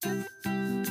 Hey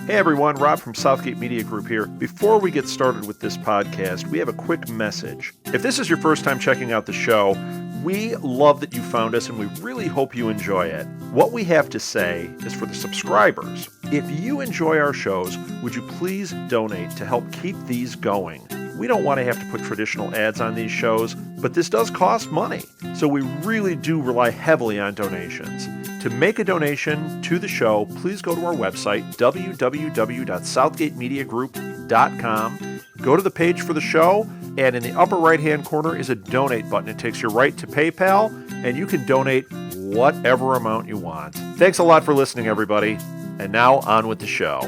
everyone, Rob from Southgate Media Group here. Before we get started with this podcast, we have a quick message. If this is your first time checking out the show, we love that you found us and we really hope you enjoy it. What we have to say is for the subscribers. If you enjoy our shows, would you please donate to help keep these going? We don't want to have to put traditional ads on these shows, but this does cost money. So we really do rely heavily on donations. To make a donation to the show, please go to our website, www.southgatemediagroup.com. Go to the page for the show, and in the upper right-hand corner is a donate button. It takes you right to PayPal, and you can donate whatever amount you want. Thanks a lot for listening, everybody. And now, on with the show.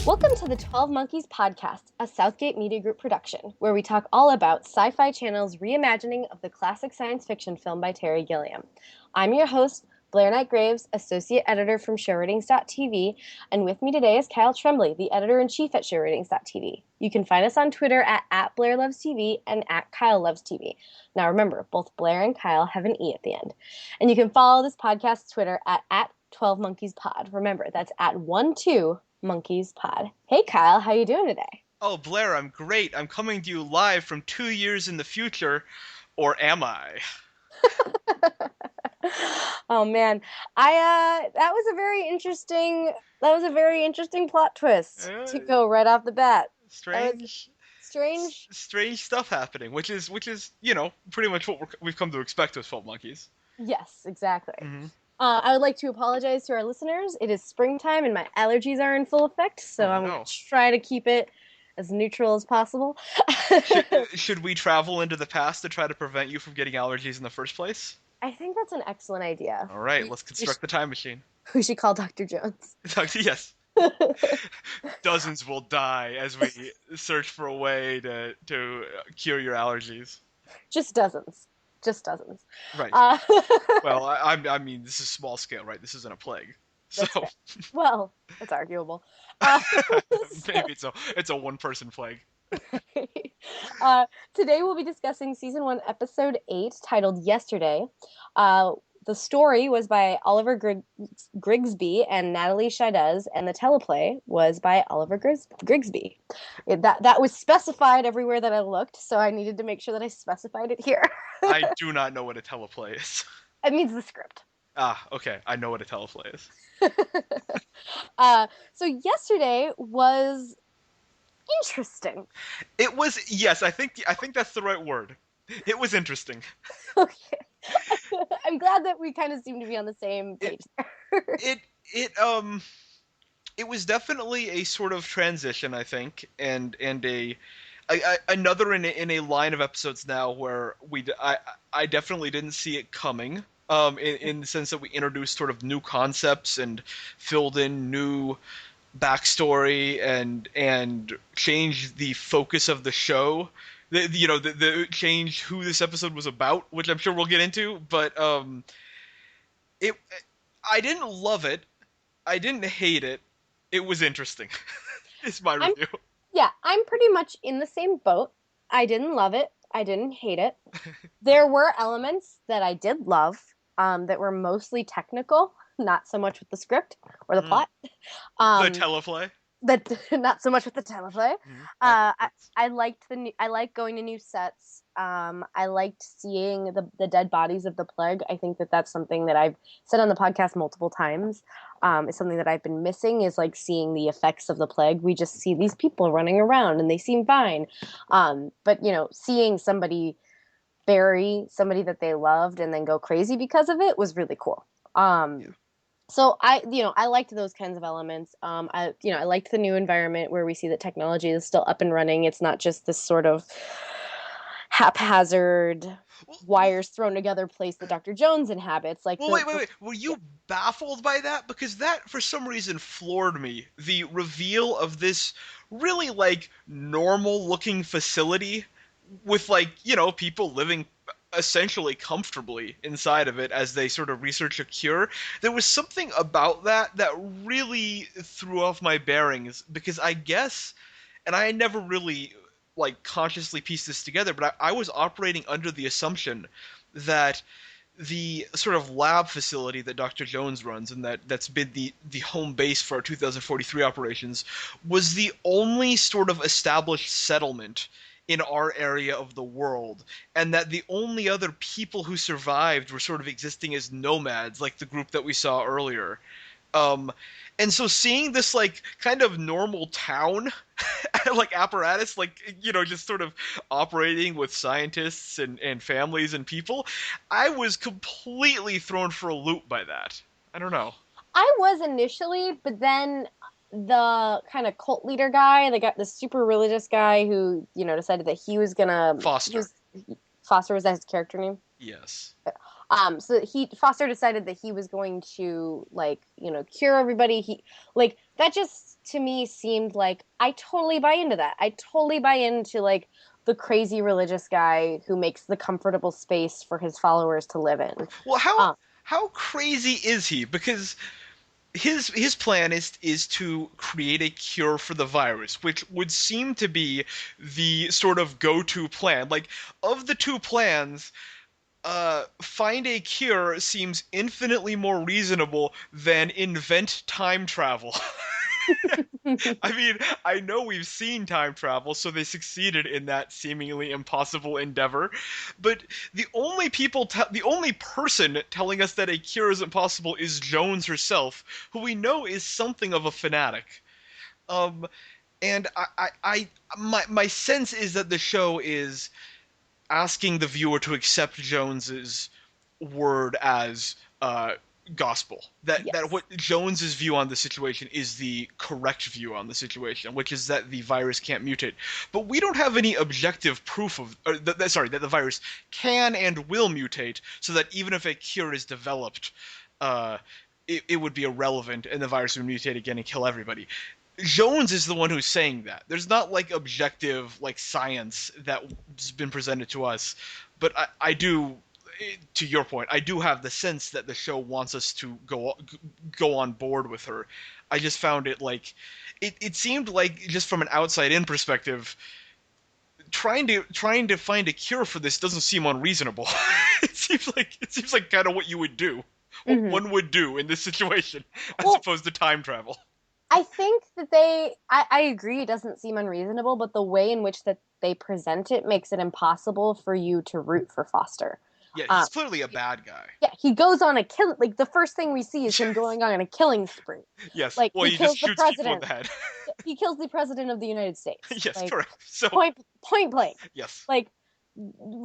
Welcome to the 12 Monkeys podcast, a Southgate Media Group production, where we talk all about Sci-Fi Channel's reimagining of the classic science fiction film by Terry Gilliam. I'm your host, Blair Knight Graves, associate editor from showratings.tv, and with me today is Kyle Tremblay, the editor-in-chief at showratings.tv. You can find us on Twitter at BlairLovesTV and at KyleLovesTV. Now remember, both Blair and Kyle have an E at the end. And you can follow this podcast's Twitter at 12MonkeysPod. Remember, that's at 12MonkeysPod. Hey Kyle, how you doing today? Oh, Blair, I'm great. I'm coming to you live from 2 years in the future, or am I? Oh man, that was a very interesting plot twist to go right off the bat. Strange stuff happening, which is pretty much what we've come to expect with 12 Monkeys. Yes, exactly. Mm-hmm. I would like to apologize to our listeners. It is springtime and my allergies are in full effect, so I'm going to try to keep it as neutral as possible. Should we travel into the past to try to prevent you from getting allergies in the first place? I think that's an excellent idea. All right, let's construct the time machine. We should call Dr. Jones. Yes. Dozens will die as we search for a way to cure your allergies. Just dozens. Right. Well, I mean, this is small scale, right? This isn't a plague. So. Well, it's arguable. Maybe it's a one-person plague. Today we'll be discussing Season 1, Episode 8, titled Yesterday. The story was by Oliver Grigsby and Natalie Chaidez, and the teleplay was by Oliver Grigsby. That was specified everywhere that I looked, so I needed to make sure that I specified it here. I do not know what a teleplay is. It means the script. Ah, okay. I know what a teleplay is. So yesterday was interesting. It was, yes, I think that's the right word. It was interesting. Okay. I'm glad that we kind of seem to be on the same page there. It was definitely a sort of transition, I think, and another in a line of episodes now where I definitely didn't see it coming. In the sense that we introduced sort of new concepts and filled in new backstory and changed the focus of the show. The change who this episode was about, which I'm sure we'll get into. But I didn't love it. I didn't hate it. It was interesting. Is my review. I'm pretty much in the same boat. I didn't love it. I didn't hate it. There were elements that I did love. That were mostly technical, not so much with the script or the plot. The teleplay. Not so much with the teleplay. I liked going to new sets. I liked seeing the dead bodies of the plague. I think that's something that I've said on the podcast multiple times. It's something that I've been missing is like seeing the effects of the plague. We just see these people running around and they seem fine. But seeing somebody bury somebody that they loved and then go crazy because of it was really cool. So I liked those kinds of elements. I liked the new environment where we see that technology is still up and running. It's not just this sort of haphazard wires thrown together place that Dr. Jones inhabits. Wait. Were you baffled by that? Because that, for some reason, floored me. The reveal of this really, normal-looking facility with, people living essentially comfortably inside of it as they sort of research a cure. There was something about that really threw off my bearings because I guess, and I never really like consciously pieced this together, but I was operating under the assumption that the sort of lab facility that Dr. Jones runs and that's been the home base for our 2043 operations was the only sort of established settlement in our area of the world, and that the only other people who survived were sort of existing as nomads, like the group that we saw earlier. Um, and so seeing this like kind of normal town like apparatus, like just sort of operating with scientists and families and people, I was completely thrown for a loop by that. I don't know. I was initially, but then the kind of cult leader guy, the super religious guy who, decided that he was gonna, Foster. Foster, was that his character name? Yes. So Foster decided that he was going to cure everybody. He like that just to me seemed like I totally buy into that. I totally buy into like the crazy religious guy who makes the comfortable space for his followers to live in. Well, Um, how crazy is he? Because his plan is to create a cure for the virus, which would seem to be the sort of go-to plan. Like of the two plans, find a cure seems infinitely more reasonable than invent time travel. I mean, I know we've seen time travel, so they succeeded in that seemingly impossible endeavor. But the only person telling us that a cure isn't possible is Jones herself, who we know is something of a fanatic. Um, and my sense is that the show is asking the viewer to accept Jones's word as gospel. That yes. what Jones's view on the situation is the correct view on the situation, which is that the virus can't mutate. But we don't have any objective proof of, that the virus can and will mutate, so that even if a cure is developed, uh, it would be irrelevant and the virus would mutate again and kill everybody. Jones is the one who's saying that. There's not like objective like science that's been presented to us, but I do, to your point, I do have the sense that the show wants us to go on board with her. I just found it like it seemed like just from an outside in perspective, trying to find a cure for this doesn't seem unreasonable. It seems like kind of what you would do, what Hmm. one would do in this situation, as Well, opposed to time travel. I think that I agree it doesn't seem unreasonable, but the way in which that they present it makes it impossible for you to root for Foster. Yeah, Um, he's clearly a bad guy. yeah, he goes on a kill. Like the first thing we see is him going on a killing spree. Yes. Like Well, he he just kills the shoots people in president. the head. He kills the president of the United States. Yes, Like correct. So, point blank. yes. Like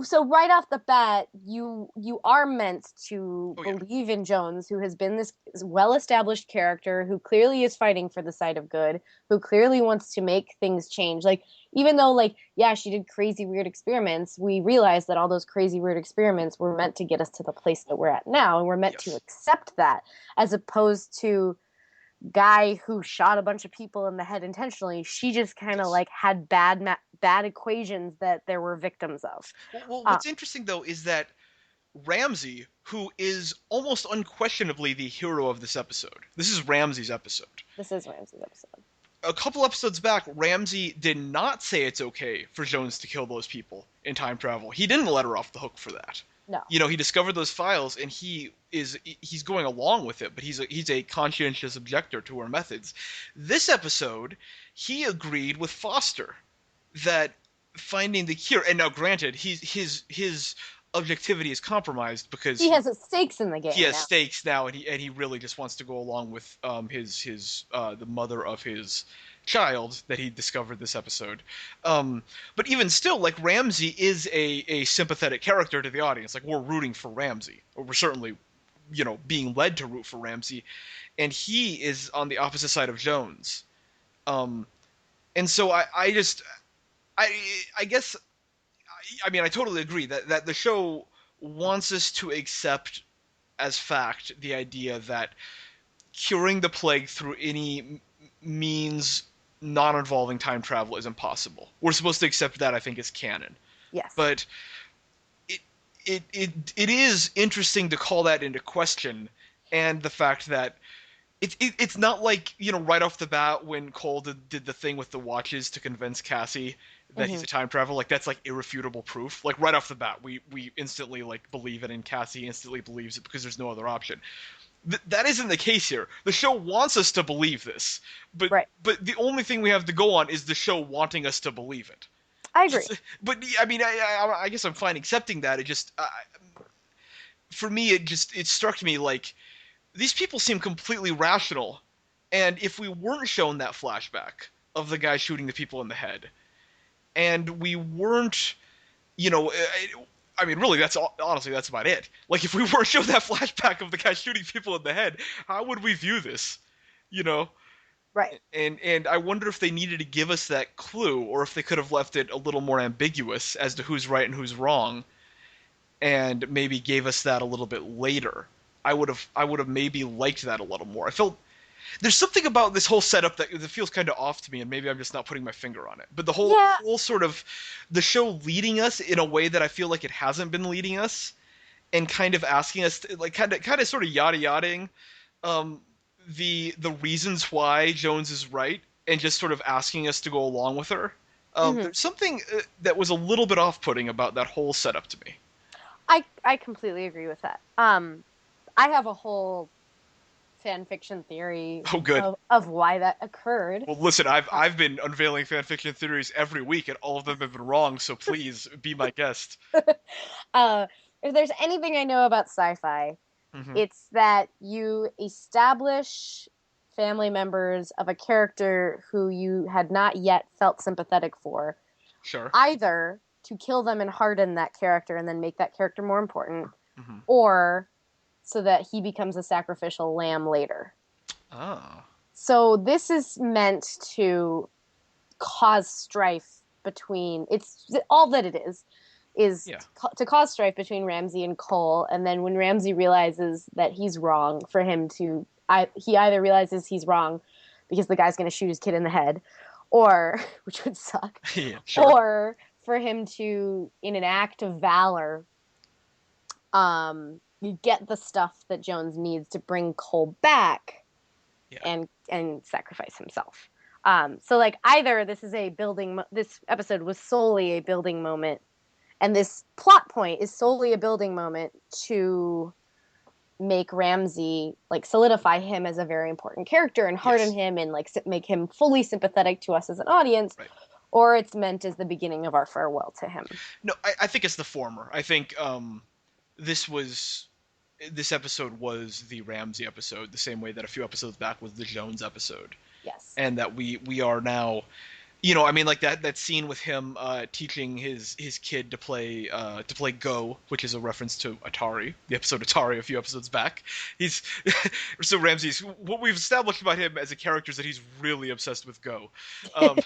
so right off the bat, you are meant to Oh, yeah. believe in Jones, who has been this well-established character who clearly is fighting for the side of good, who clearly wants to make things change. Like even though like yeah, she did crazy weird experiments, we realize that all those crazy weird experiments were meant to get us to the place that we're at now, and we're meant to Yes. accept that as opposed to guy who shot a bunch of people in the head intentionally. She just kind of Yes. like had bad equations that there were victims of. Well, Uh, what's interesting, though, is that Ramsey, who is almost unquestionably the hero of this episode, this is Ramsey's episode. this is Ramsey's episode. A couple episodes back, Ramsey did not say it's okay for Jones to kill those people in time travel. He didn't let her off the hook for that. No. He discovered those files and he's going along with it, but he's a conscientious objector to her methods. This episode, he agreed with Foster that finding the cure, and now granted, his objectivity is compromised because He has stakes in the game he has now. stakes now, and he really just wants to go along with his the mother of his child that he discovered this episode. But even still, like Ramsey is a sympathetic character to the audience. Like we're rooting for Ramsey, or we're certainly being led to root for Ramsey, and he is on the opposite side of Jones. Um, and so I I guess I mean I totally agree that the show wants us to accept as fact the idea that curing the plague through any means not involving time travel is impossible. We're supposed to accept that, I think, as canon. Yes. But it it is interesting to call that into question, and the fact that it's not like, right off the bat when Cole did the thing with the watches to convince Cassie that he's Hmm. a time traveler, like that's like irrefutable proof. Like right off the bat, we instantly like believe it, and Cassie instantly believes it because there's no other option. That isn't the case here. The show wants us to believe this, but Right. but the only thing we have to go on is the show wanting us to believe it. I agree. But I mean, I guess I'm fine accepting that. It just for me, it struck me like these people seem completely rational, and if we weren't shown that flashback of the guy shooting the people in the head, and we weren't, you know, I mean, really, honestly that's about it. Like, if we weren't shown that flashback of the guy shooting people in the head, how would we view this? You know, Right. and I wonder if they needed to give us that clue, or if they could have left it a little more ambiguous as to who's right and who's wrong, and maybe gave us that a little bit later. I would have maybe liked that a little more. I felt there's something about this whole setup that feels kind of off to me, and maybe I'm just not putting my finger on it. But the whole Yeah. whole sort of the show leading us in a way that I feel like it hasn't been leading us, and kind of asking us to, like, kind of sort of yada yadaing um, the reasons why Jones is right, and just sort of asking us to go along with her. Hmm. There's something that was a little bit off-putting about that whole setup to me. I completely agree with that. I have a whole fan fiction theory Oh, good. of why that occurred. Well, listen, I've Uh, I've been unveiling fanfiction theories every week, and all of them have been wrong. So please be my guest. uh, if there's anything I know about sci-fi, Hmm. it's that you establish family members of a character who you had not yet felt sympathetic for, Sure. either to kill them and harden that character and then make that character more important, Hmm. or so that he becomes a sacrificial lamb later. Ah. So this is meant to cause strife between, it's all that it is Yeah. to cause strife between Ramsey and Cole, and then when Ramsey realizes that he's wrong, for him to he either realizes he's wrong because the guy's going to shoot his kid in the head, or which would suck, Yeah. Sure. or for him to, in an act of valor, you get the stuff that Jones needs to bring Cole back Yeah. and sacrifice himself. So like either this is a building. This episode was solely a building moment, and this plot point is solely a building moment to make Ramsey, like, solidify him as a very important character and harden Yes. him and like make him fully sympathetic to us as an audience, Right. or it's meant as the beginning of our farewell to him. No, I think it's the former. I think this was this episode was the Ramsey episode, the same way that a few episodes back was the Jones episode, Yes. and that we are now, I mean, like that scene with him teaching his kid to play Go, which is a reference to Atari, the episode Atari a few episodes back. He's so Ramsey's what we've established about him as a character is that he's really obsessed with Go, um,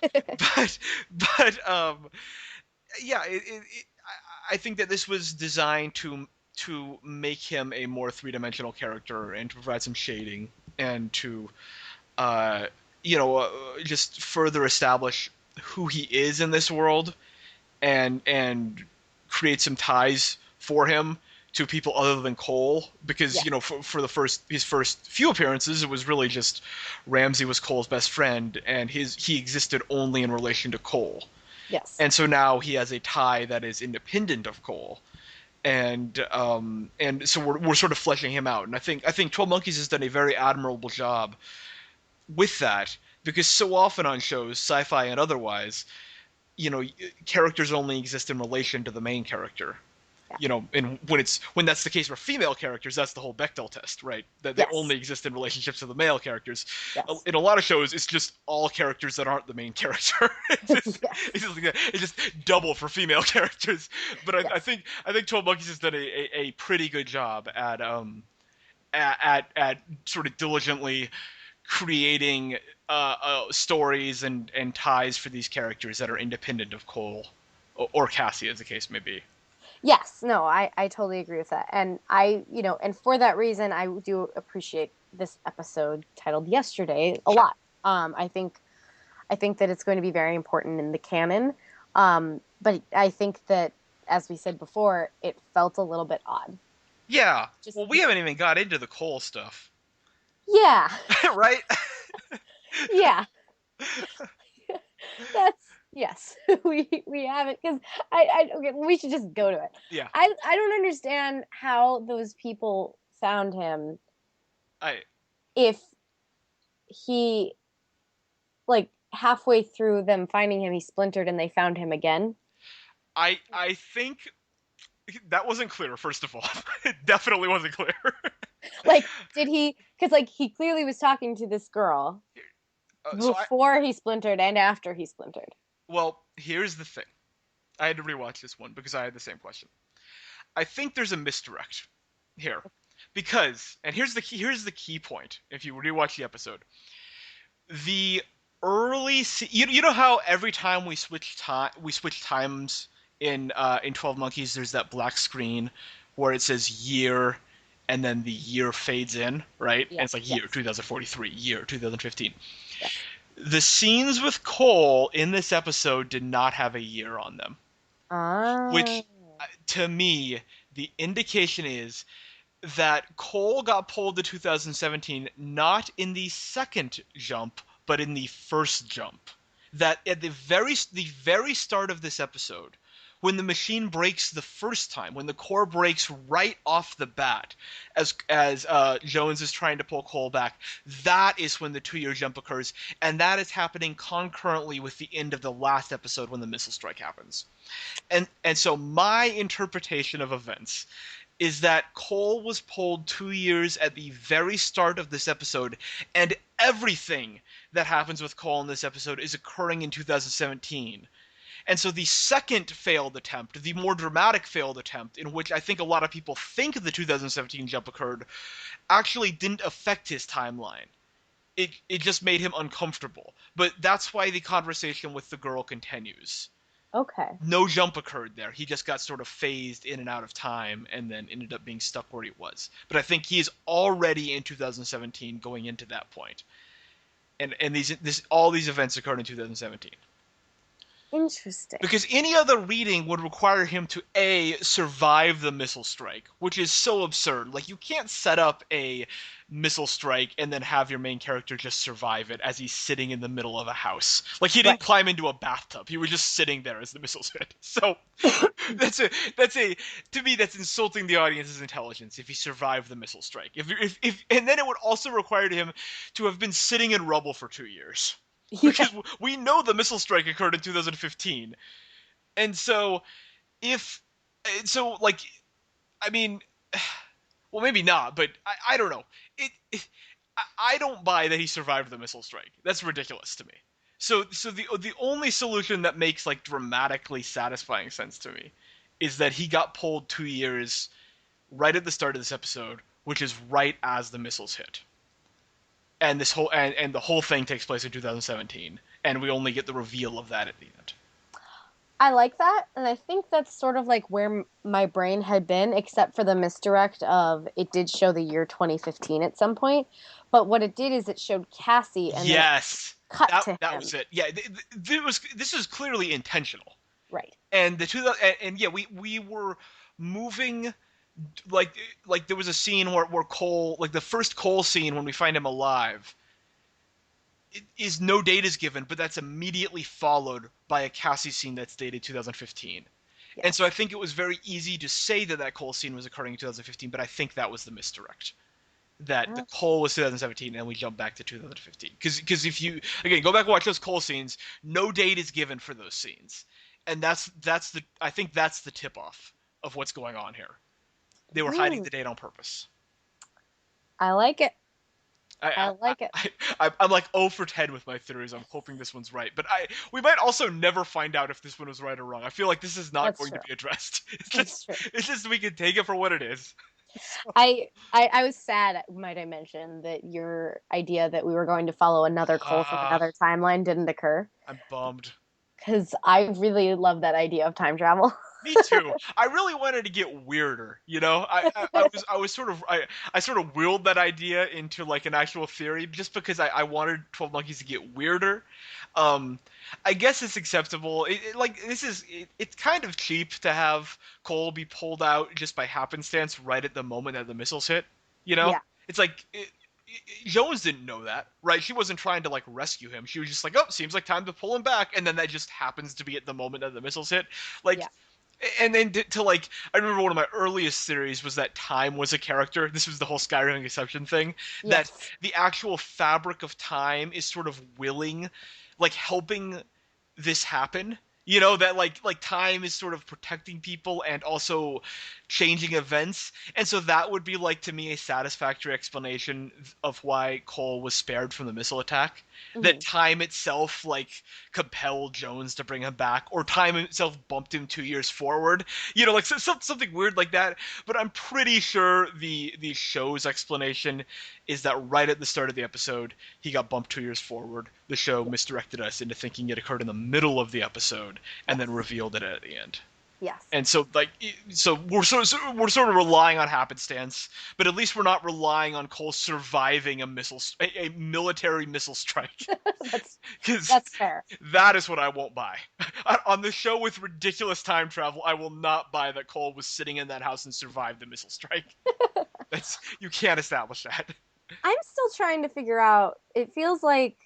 but yeah, I think that this was designed to make him a more three-dimensional character and to provide some shading and to uh, just further establish who he is in this world, and create some ties for him to people other than Cole, because Yeah. for his first few appearances, it was really just Ramsey was Cole's best friend, and he existed only in relation to Cole, Yes. and so now he has a tie that is independent of Cole, and so we're sort of fleshing him out, and I think 12 Monkeys has done a very admirable job with that, because so often on shows, sci-fi and otherwise, you know, characters only exist in relation to the main character. Yeah. And when that's the case for female characters, that's the whole Bechdel test, right? That they Yes. only exist in relationships to the male characters. Yes. In a lot of shows, it's just all characters that aren't the main character. Yes. It's just double for female characters. But I Yes. think 12 Monkeys has done a pretty good job at sort of diligently creating stories and ties for these characters that are independent of Cole or Cassie, as the case may be. Yes, no, I totally agree with that. And and for that reason, I do appreciate this episode titled Yesterday a Sure. lot. I think that it's going to be very important in the canon. But I think that as we said before, it felt a little bit odd. Yeah. Just Well, we haven't even got into the Cole stuff, yeah, right? yeah. That's yes. We haven't because I okay. We should just go to it. Yeah. I don't understand how those people found him I if he like halfway through them finding him he splintered and they found him again. I think that wasn't clear. First of all, it definitely wasn't clear. Like did he because like he clearly was talking to this girl So before he splintered and after he splintered. well, here's the thing. I had to rewatch this one because I had the same question. I think there's a misdirect here because, and here's the key point. If you rewatch the episode, the you know how every time we switch times in 12 Monkeys, there's that black screen where it says year and then the year fades in, right? And Yes, it's like yes, year 2043, year 2015. yes. The scenes with Cole in this episode did not have a year on them, Ah, which to me, the indication is that Cole got pulled to 2017 not in the second jump, but in the first jump. That at the very start of this episode, when the machine breaks the first time, when the core breaks right off the bat, as Jones is trying to pull Cole back, that is when the 2-year jump occurs, and that is happening concurrently with the end of the last episode when the missile strike happens. And so my interpretation of events is that Cole was pulled 2 years at the very start of this episode, and everything that happens with Cole in this episode is occurring in 2017. And so the second failed attempt, the more dramatic failed attempt, in which I think a lot of people think the 2017 jump occurred, actually didn't affect his timeline. It just made him uncomfortable. But that's why the conversation with the girl continues. okay. No jump occurred there. He just got sort of phased in and out of time and then ended up being stuck where he was. But I think he is already in 2017 going into that point. And all these events occurred in 2017. Interesting. Because any other reading would require him to A, survive the missile strike, which is so absurd. Like, you can't set up a missile strike and then have your main character just survive it as he's sitting in the middle of a house. Like, he didn't climb into a bathtub. He was just sitting there as the missiles hit. So, to me, that's insulting the audience's intelligence if he survived the missile strike. And then it would also require him to have been sitting in rubble for 2 years. Because we know the missile strike occurred in 2015. And so, like, I mean, well, maybe not, but I don't know. I don't buy that he survived the missile strike. That's ridiculous to me. So the only solution that makes, like, dramatically satisfying sense to me is that he got pulled 2 years right at the start of this episode, which is right as the missiles hit. And this whole and the whole thing takes place in 2017, and we only get the reveal of that at the end. I like that, and I think that's sort of like where my brain had been, except for the misdirect of it did show the year 2015 at some point. But what it did is it showed Cassie, and Yes, then cut to that him. was it. Yeah, this is clearly intentional. Right. And yeah, we were moving, like there was a scene where Cole, like the first Cole scene when we find him alive, is no date is given, but that's immediately followed by a Cassie scene that's dated 2015. Yes. And so I think it was very easy to say that Cole scene was occurring in 2015, but I think that was the misdirect. That the Cole was 2017 and we jump back to 2015. Because if you, again, go back and watch those Cole scenes, no date is given for those scenes. And I think that's the tip-off of what's going on here. They were hiding the date on purpose. I like it. I like it. I'm like 0 for 10 with my theories. I'm hoping this one's right. But we might also never find out if this one was right or wrong. I feel like this is not going to be addressed. It's just we can take it for what it is. I was sad, might I mention, that your idea that we were going to follow another Cole from another timeline didn't occur. I'm bummed. Because I really love that idea of time travel. Me too. I really wanted to get weirder, you know. I sort of willed that idea into like an actual theory just because I wanted 12 Monkeys to get weirder. Um, I guess it's acceptable. It's kind of cheap to have Cole be pulled out just by happenstance right at the moment that the missiles hit. You know, Yeah. it's like Jones didn't know that, right? She wasn't trying to like rescue him. She was just like, oh, seems like time to pull him back, and then that just happens to be at the moment that the missiles hit. Like, Yeah. and then to like, I remember one of my earliest theories was that time was a character. This was the whole Skyrim exception thing. That Yes. the actual fabric of time is sort of willing, like helping this happen. You know that like time is sort of protecting people and also changing events, and so that would be like to me a satisfactory explanation of why Cole was spared from the missile attack. That Mhm. time itself like compelled Jones to bring him back, or time itself bumped him 2 years forward. You know, like something weird like that. But I'm pretty sure the show's explanation is that right at the start of the episode, he got bumped 2 years forward. The show misdirected us into thinking it occurred in the middle of the episode and then Yes. revealed it at the end. Yes. And so, like, so we're sort of relying on happenstance, but at least we're not relying on Cole surviving a military missile strike, that's because that's fair. that is what I won't buy. On the show with ridiculous time travel, I will not buy that Cole was sitting in that house and survived the missile strike. That's you can't establish that. I'm still trying to figure out. It feels like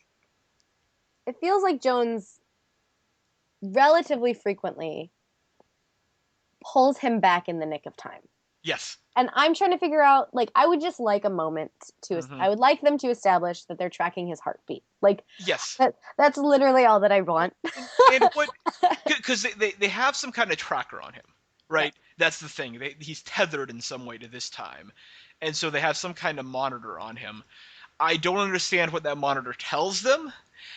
Jones relatively frequently pulls him back in the nick of time. Yes. And I'm trying to figure out, like, I would just like a moment Mm-hmm. I would like them to establish that they're tracking his heartbeat. Like, Yes. that's literally all that I want. And what, because they have some kind of tracker on him, right? Right. That's the thing. He's tethered in some way to this time, and so they have some kind of monitor on him. I don't understand what that monitor tells them,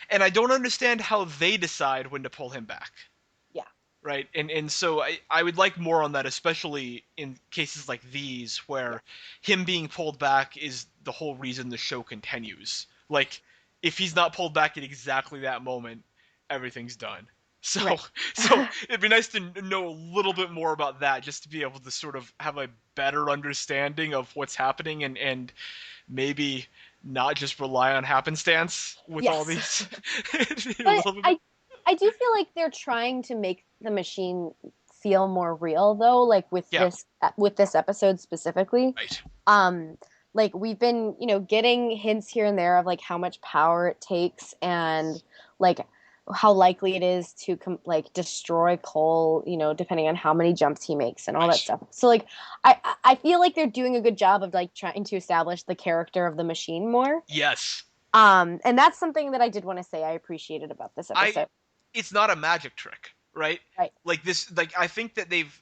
and I don't understand how they decide when to pull him back. Yeah. Right, and so I would like more on that, especially in cases like these Yeah. where him being pulled back is the whole reason the show continues. Like, if he's not pulled back at exactly that moment, everything's done. So Right. so it'd be nice to know a little bit more about that, just to be able to sort of have a better understanding of what's happening, and maybe not just rely on happenstance with all Yes. these. A But little bit. I do feel like they're trying to make the machine feel more real, though, like Yeah, with this episode specifically. right. um like, we've been, getting hints here and there of like how much power it takes, and like how likely it is to like destroy Cole, depending on how many jumps he makes and all that Right. stuff. So like, I feel like they're doing a good job of like trying to establish the character of the machine more. Yes. And that's something that I did want to say I appreciated about this I episode. It's not a magic trick, right? Right. Like this, like I think that they've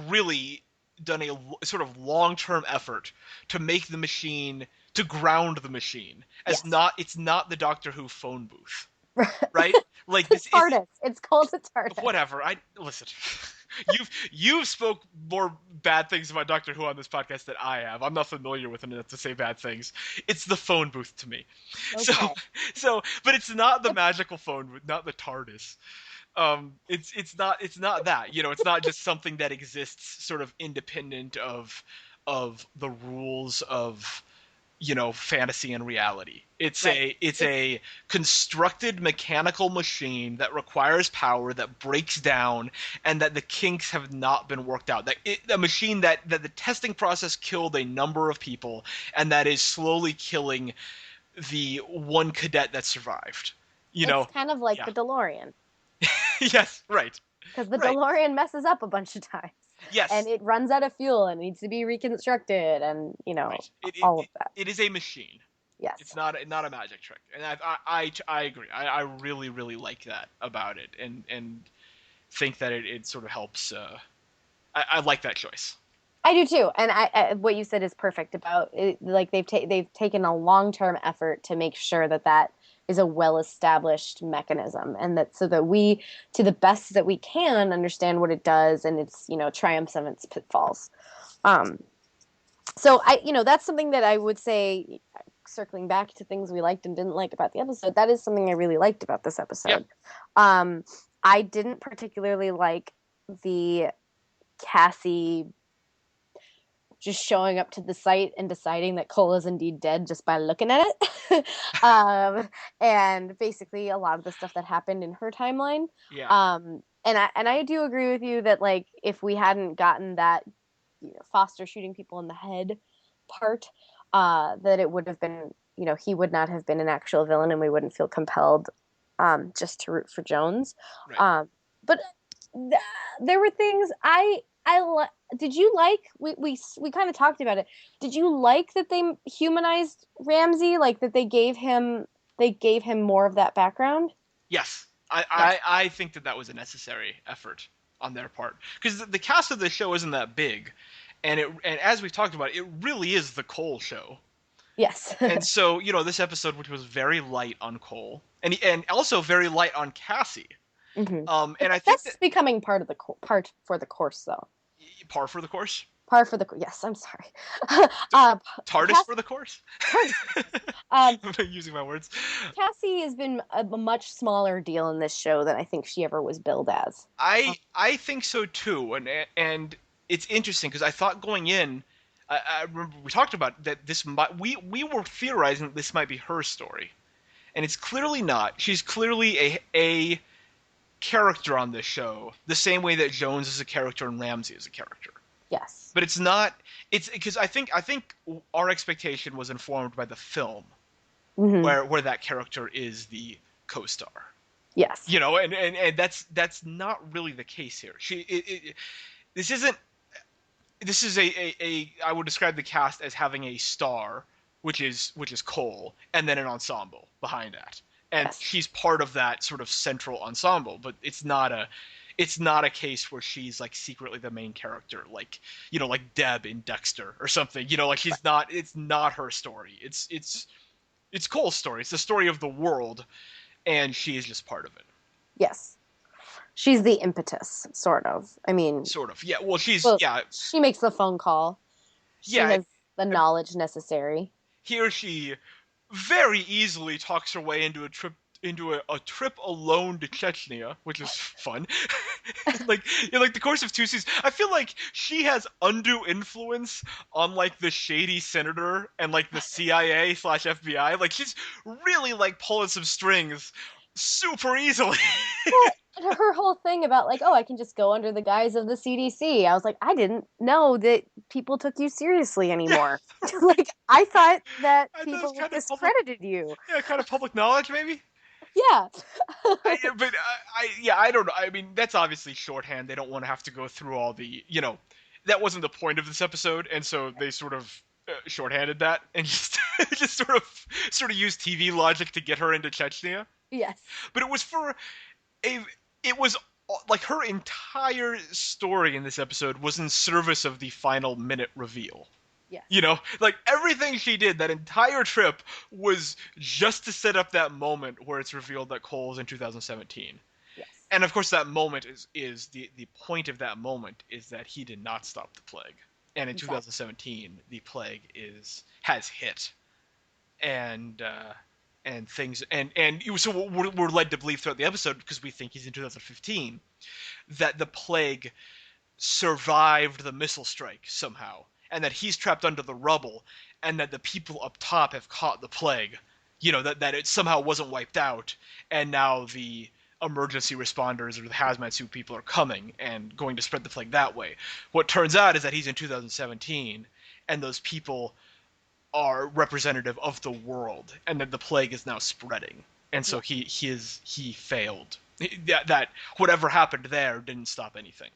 really done a sort of long-term effort to make the machine, to ground the machine as Yes. it's not the Doctor Who phone booth, Right. right? Like It's this a is TARDIS. It's called a TARDIS. whatever. I listen. You've spoke more bad things about Doctor Who on this podcast than I have. I'm not familiar with enough to say bad things. It's the phone booth to me. So Okay. but it's not the magical phone booth, not the TARDIS. It's not that, it's not just something that exists sort of independent of the rules of fantasy and reality. It's Right. a constructed mechanical machine that requires power, that breaks down, and that the kinks have not been worked out. A machine that the testing process killed a number of people, and that is slowly killing the one cadet that survived. It's kind of like Yeah. the DeLorean, Yes, right. because the Right. DeLorean messes up a bunch of times. Yes. And it runs out of fuel and needs to be reconstructed, and Right. all of that. It is a machine. Yes. It's not a magic trick, and I agree. I really really like that about it, and think that it sort of helps. I like that choice. I do too, and what you said is perfect about it. Like, they've taken a long-term effort to make sure that is a well-established mechanism, and that so that we, to the best that we can, understand what it does and its triumphs and its pitfalls. So that's something that I would say, circling back to things we liked and didn't like about the episode. That is something I really liked about this episode. Yeah. I didn't particularly like the Cassie just showing up to the site and deciding that Cole is indeed dead just by looking at it. And basically a lot of the stuff that happened in her timeline. Yeah. And I do agree with you that, like, if we hadn't gotten that, Foster shooting people in the head part, that it would have been, he would not have been an actual villain, and we wouldn't feel compelled just to root for Jones. Right. But there were things did you like, we kind of talked about it. Did you like that they humanized Ramsey, like that they gave him more of that background? Yes. Yes. I think that was a necessary effort on their part, because the cast of the show isn't that big, and as we've talked about, it really is the Cole show. Yes. And so, this episode, which was very light on Cole, and also very light on Cassie. Mm-hmm. And I think That's becoming part of the part for the course, though. par for the course. Par for the yes. I'm sorry. TARDIS for the course. I'm using my words. Cassie has been a much smaller deal in this show than I think she ever was billed as. I think so too, and it's interesting because I thought going in, I remember we talked about that we were theorizing that this might be her story, and it's clearly not. She's clearly a character on this show, the same way that Jones is a character and Ramsey is a character. Yes. But it's not. It's because I think our expectation was informed by the film, Mm-hmm. where that character is the co-star. Yes. And that's not really the case here. This isn't. This is a I would describe the cast as having a star, which is Cole, and then an ensemble behind that. And Yes. she's part of that sort of central ensemble, but it's not a case where she's like secretly the main character, like like Deb in Dexter or something. Like she's not. It's not her story. It's Cole's story. It's the story of the world, and she is just part of it. Yes. She's the impetus, sort of. I mean, Sort of. Yeah. Well, she makes the phone call. She Yeah. has the knowledge necessary. He or she very easily talks her way into a trip alone to Chechnya, which is fun. Like in like the course of 2 seasons, I feel like she has undue influence on like the shady senator and like the CIA/FBI. Like she's really like pulling some strings super easily. Well, her whole thing about, like, oh, I can just go under the guise of the CDC. I was like, I didn't know that people took you seriously anymore. Like, I thought that I thought it was people kind of discredited you. Yeah, kind of public knowledge maybe. Yeah. But I don't know. I mean, that's obviously shorthand. They don't want to have to go through all the, that wasn't the point of this episode, and so they sort of shorthanded that and just just sort of used TV logic to get her into Chechnya. Yes. But it was it was like her entire story in this episode was in service of the final minute reveal. Yes. Like everything she did, that entire trip was just to set up that moment where it's revealed that Cole's in 2017. Yes. And of course that moment is the point of that moment is that he did not stop the plague. And in Exactly. 2017, the plague has hit. And things so we're led to believe throughout the episode, because we think he's in 2015, that the plague survived the missile strike somehow, and that he's trapped under the rubble, and that the people up top have caught the plague, that it somehow wasn't wiped out, and now the emergency responders or the hazmat suit people are coming and going to spread the plague that way. What turns out is that he's in 2017, and those people are representative of the world, and that the plague is now spreading, and so he failed. That whatever happened there didn't stop anything.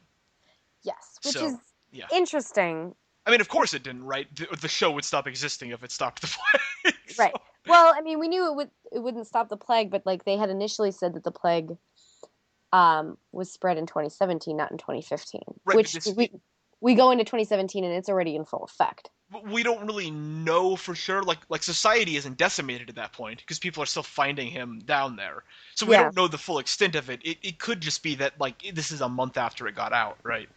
Yes, which So, is yeah. interesting. I mean, of course it didn't, right? The show would stop existing if it stopped the plague. So. Right. Well, I mean, we knew it wouldn't stop the plague, but like they had initially said that the plague was spread in 2017, not in 2015. Right, which we go into 2017 and it's already in full effect. We don't really know for sure. Like society isn't decimated at that point because people are still finding him down there. So we don't know the full extent of it. It could just be that like this is a month after it got out, right?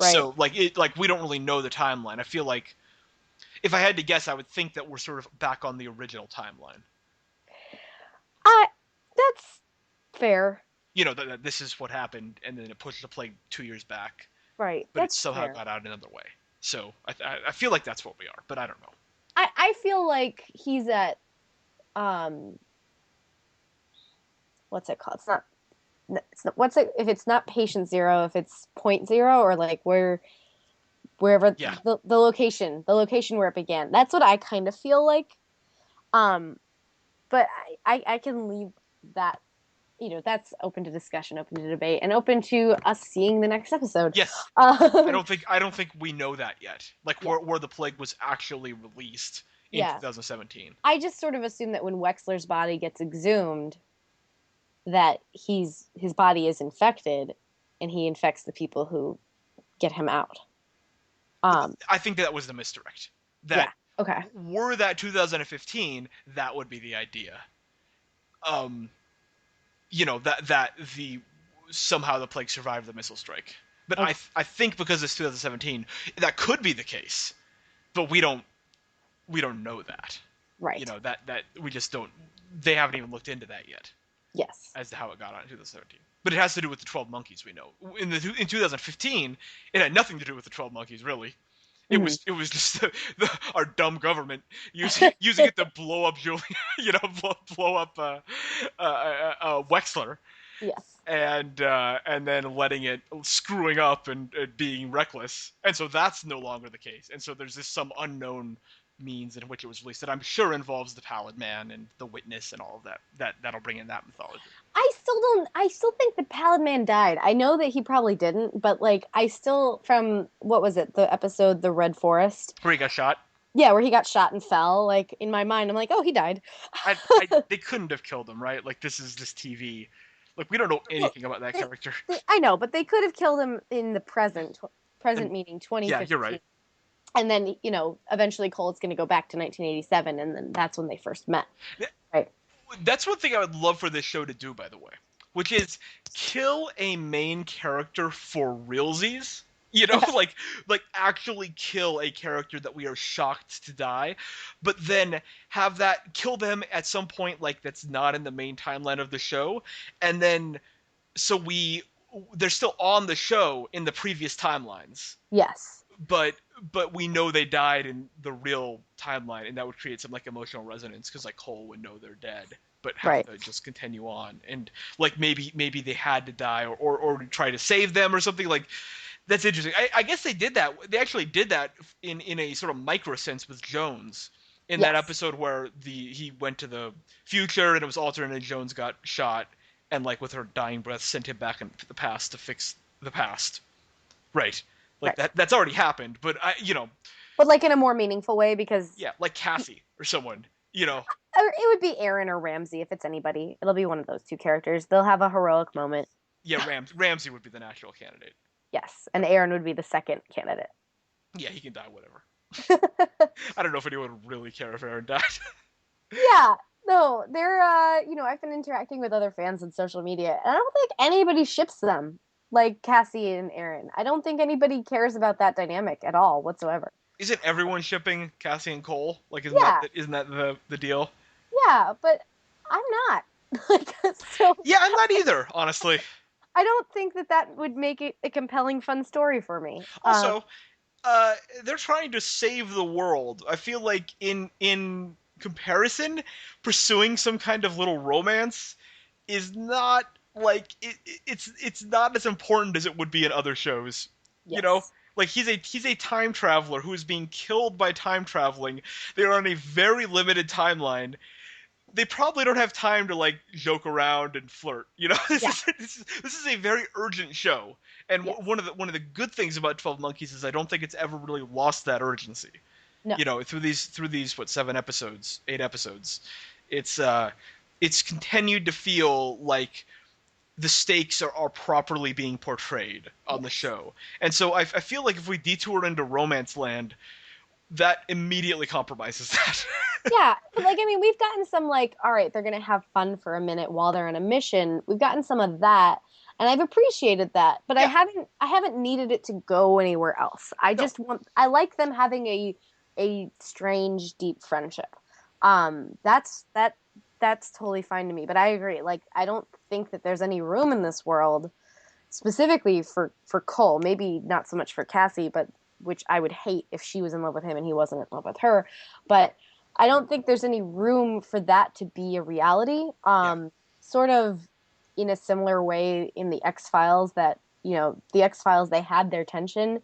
Right. So like we don't really know the timeline. I feel like if I had to guess, I would think that we're sort of back on the original timeline. That's fair. that this is what happened, and then it pushed the plague 2 years back, Right. but it That's somehow fair. got out another way. So I feel like that's what we are, but I don't know. I feel like he's at what's it called? It's not what's it if it's not patient zero, if it's point zero, or like wherever Yeah. the location where it began. That's what I kind of feel like. Um, but I can leave that, that's open to discussion, open to debate, and open to us seeing the next episode. Yes. Um, I don't think we know that yet. Like yeah, where the plague was actually released in yeah. 2017. I just sort of assume that when Wexler's body gets exhumed, that his body is infected, and he infects the people who get him out. I think that was the misdirect. Yeah. That Okay. were that 2015, that would be the idea. Um, that the somehow the plague survived the missile strike. But Okay. I think because it's 2017, that could be the case, but we don't know that. Right. That we just don't. They haven't even looked into that yet Yes. as to how it got on in 2017. But it has to do with the 12 monkeys we know. In 2015, it had nothing to do with the 12 monkeys really. It Mhm. was just our dumb government using it to blow up Julian, blow up Wexler, Yes. and then letting it screwing up and being reckless, and so that's no longer the case. And so there's this some unknown means in which it was released that I'm sure involves the Pallid Man and the Witness and all of that. That'll bring in that mythology. I still think the Pallid Man died. I know that he probably didn't, but like I still, from what was it, the episode The Red Forest? Where he got shot. Yeah, where he got shot and fell, like in my mind I'm like, "Oh, he died." They couldn't have killed him, right? Like this is just TV. Like we don't know Well, anything about that character. I know, but they could have killed him in the present And meaning yeah, you're 2015. right. And then, eventually Cole's going to go back to 1987, and then that's when they first met. Right. That's one thing I would love for this show to do, by the way, which is kill a main character for realsies. Like actually kill a character that we are shocked to die, but then have that kill them at some point, like that's not in the main timeline of the show, and then so they're still on the show in the previous timelines, Yes. but we know they died in the real timeline, and that would create some like emotional resonance because like Cole would know they're dead, but have Right. to just continue on, and like maybe they had to die or try to save them or something like. That's interesting. I guess they did that. They actually did that in a sort of micro sense with Jones in that Yes. episode where he went to the future and it was alternate and Jones got shot and like with her dying breath sent him back into the past to fix the past. Right. Like Right. that's already happened, but But like in a more meaningful way, because yeah, like Cassie or someone, or it would be Aaron or Ramsey if it's anybody. It'll be one of those two characters. They'll have a heroic moment. yeah, Ramsey would be the natural candidate. Yes, and Aaron would be the second candidate. Yeah, he can die whatever. I don't know if anyone would really care if Aaron died. Yeah. No, they're I've been interacting with other fans on social media, and I don't think anybody ships them like Cassie and Aaron. I don't think anybody cares about that dynamic at all whatsoever. Isn't everyone shipping Cassie and Cole? Like, Yeah. isn't that the deal? Yeah, but I'm not. Like, so Yeah, I'm not either, honestly. I don't think that would make it a compelling, fun story for me. Also, they're trying to save the world. I feel like in comparison, pursuing some kind of little romance is not like it's not as important as it would be in other shows. You know, Yes. like he's a time traveler who is being killed by time traveling. They're on a very limited timeline. They probably don't have time to like joke around and flirt. This Yeah. is a very urgent show. And Yes. one of the good things about 12 Monkeys is I don't think it's ever really lost that urgency. No. Through these what 7 episodes, 8 episodes, it's continued to feel like the stakes are properly being portrayed on the Yes. show. And so I feel like if we detour into romance land, that immediately compromises that. Yeah, but like I mean, we've gotten some like, all right, they're gonna have fun for a minute while they're on a mission. We've gotten some of that, and I've appreciated that, but Yeah. I haven't needed it to go anywhere else. I like them having a strange, deep friendship. That that's totally fine to me. But I agree. Like, I don't think that there's any room in this world specifically for Cole. Maybe not so much for Cassie, but which I would hate if she was in love with him and he wasn't in love with her. But I don't think there's any room for that to be a reality. Sort of in a similar way in the X-Files that, the X-Files, they had their tension.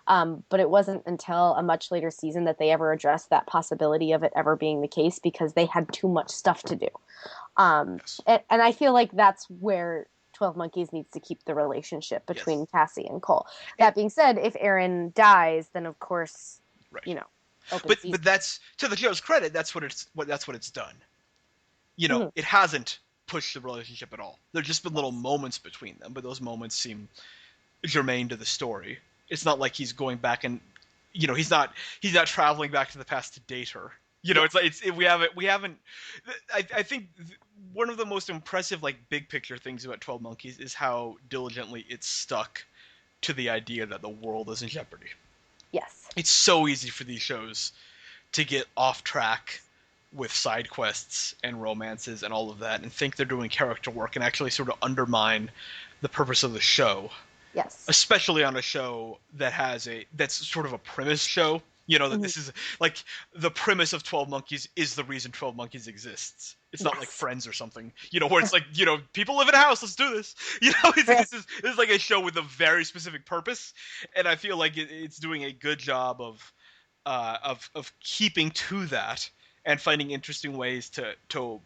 But it wasn't until a much later season that they ever addressed that possibility of it ever being the case because they had too much stuff to do. And I feel like that's where 12 Monkeys needs to keep the relationship between Cassie and Cole. That being said, if Aaron dies, then of course, but that's, to the show's credit, that's what it's done. It hasn't pushed the relationship at all. There's just been little moments between them, but those moments seem germane to the story. It's not like he's going back and, he's not traveling back to the past to date her. It's like we haven't. I think one of the most impressive, like, big picture things about 12 Monkeys is how diligently it's stuck to the idea that the world is in jeopardy. Yes. It's so easy for these shows to get off track with side quests and romances and all of that, and think they're doing character work and actually sort of undermine the purpose of the show. Yes. Especially on a show that's sort of a premise show. That this is like the premise of 12 Monkeys is the reason 12 Monkeys exists. It's not like Friends or something, where it's like, people live in a house, let's do this. This is like a show with a very specific purpose, and I feel like it's doing a good job of keeping to that and finding interesting ways to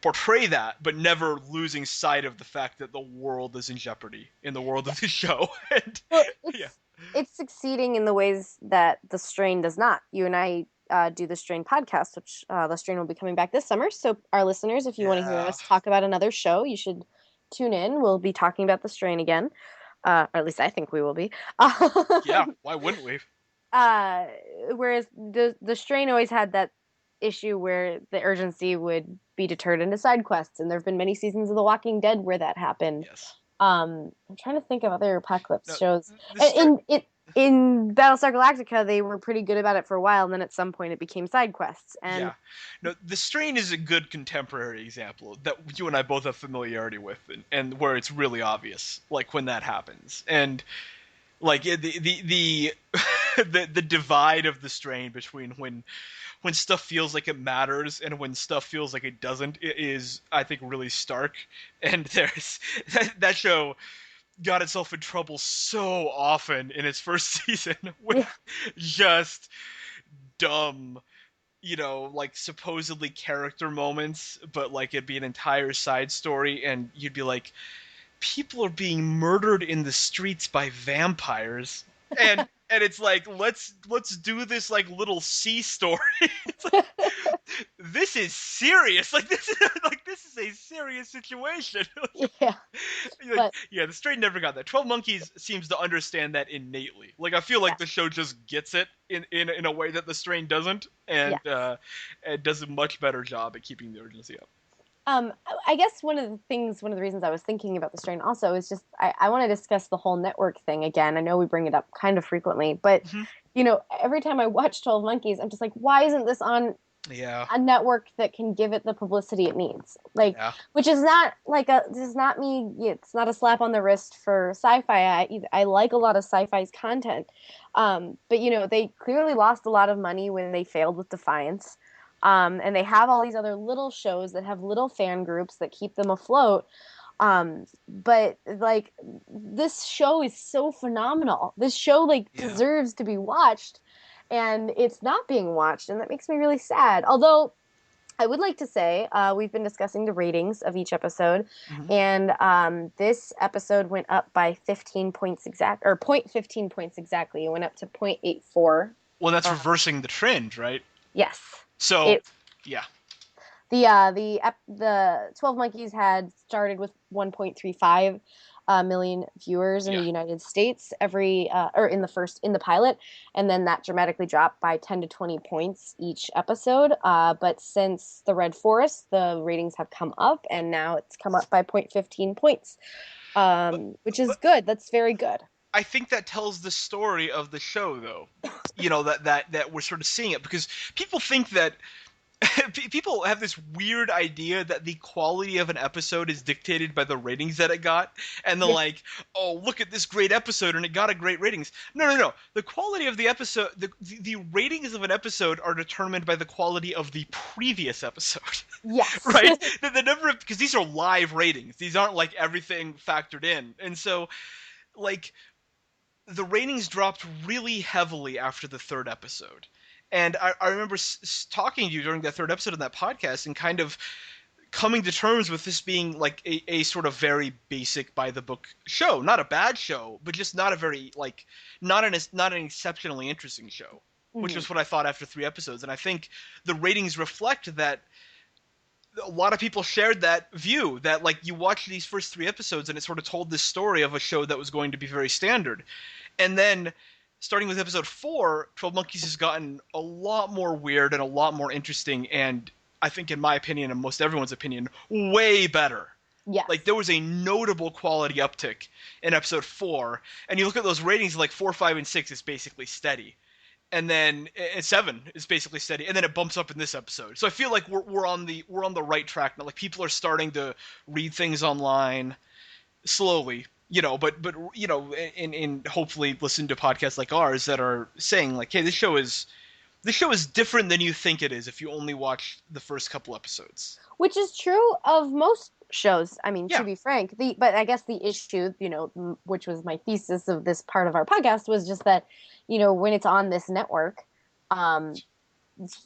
portray that, but never losing sight of the fact that the world is in jeopardy in the world of the show. And it's succeeding in the ways that The Strain does not. You and I do the Strain podcast, which The Strain will be coming back this summer. So our listeners, if you want to hear us talk about another show, you should tune in. We'll be talking about The Strain again. Or at least I think we will be. Yeah, why wouldn't we? Whereas the Strain always had that issue where the urgency would be deterred into side quests, and there have been many seasons of The Walking Dead where that happened. Yes. I'm trying to think of other Apocalypse shows. In Battlestar Galactica, they were pretty good about it for a while, and then at some point it became side quests. And The Strain is a good contemporary example that you and I both have familiarity with, and where it's really obvious, like when that happens, and like the divide of The Strain between when stuff feels like it matters and when stuff feels like it doesn't is, I think, really stark. And there's that show got itself in trouble so often in its first season with just dumb, like supposedly character moments, but like it'd be an entire side story, and you'd be like, people are being murdered in the streets by vampires, and it's like, let's do this like little C story. It's like, this is serious. Like this is a serious situation. The Strain never got that. 12 Monkeys seems to understand that innately. Like I feel like the show just gets it in a way that the Strain doesn't, and it does a much better job at keeping the urgency up. I guess one of the reasons I was thinking about The Strain also is just I want to discuss the whole network thing again. I know we bring it up kind of frequently, but every time I watch 12 Monkeys, I'm just like, why isn't this on a network that can give it the publicity it needs? Like, which is not like it's not a slap on the wrist for sci-fi. I like a lot of sci-fi's content, but they clearly lost a lot of money when they failed with Defiance. And they have all these other little shows that have little fan groups that keep them afloat. But like, this show is so phenomenal. This show deserves to be watched, and it's not being watched, and that makes me really sad. Although I would like to say we've been discussing the ratings of each episode, and this episode went up by 15 points exact, or 0.15 points exactly. It went up to 0.84. Well, that's reversing the trend, right? Yes. So, the 12 Monkeys had started with 1.35 million viewers in the United States in the pilot, and then that dramatically dropped by 10 to 20 points each episode. But since the Red Forest, the ratings have come up, and now it's come up by 0.15 points, which is good. That's very good. I think that tells the story of the show, though. That we're sort of seeing it, because people think that people have this weird idea that the quality of an episode is dictated by the ratings that it got, and they're like, "Oh, look at this great episode, and it got a great ratings." No, no, no. The quality of the episode, the ratings of an episode are determined by the quality of the previous episode. Yes. Right? The number of, because these are live ratings. These aren't like everything factored in, and so like the ratings dropped really heavily after the third episode. And I remember talking to you during that third episode of that podcast and kind of coming to terms with this being like a sort of very basic by the book show. Not a bad show, but just not a very, like, not an exceptionally interesting show, which is what I thought after 3 episodes. And I think the ratings reflect that a lot of people shared that view, that like you watch these first 3 episodes and it sort of told this story of a show that was going to be very standard. And then starting with episode 4, 12 Monkeys has gotten a lot more weird and a lot more interesting, and I think in my opinion and most everyone's opinion, way better. Yes. Like there was a notable quality uptick in episode 4, and you look at those ratings, like 4, 5, and 6 is basically steady. And then 7 is basically steady, and then it bumps up in this episode. So I feel like we're on the right track now. Like people are starting to read things online slowly, but in hopefully listen to podcasts like ours that are saying like, hey, this show is different than you think it is if you only watch the first couple episodes. Which is true of most shows. I mean, to be frank, but I guess the issue, which was my thesis of this part of our podcast, was just that, when it's on this network,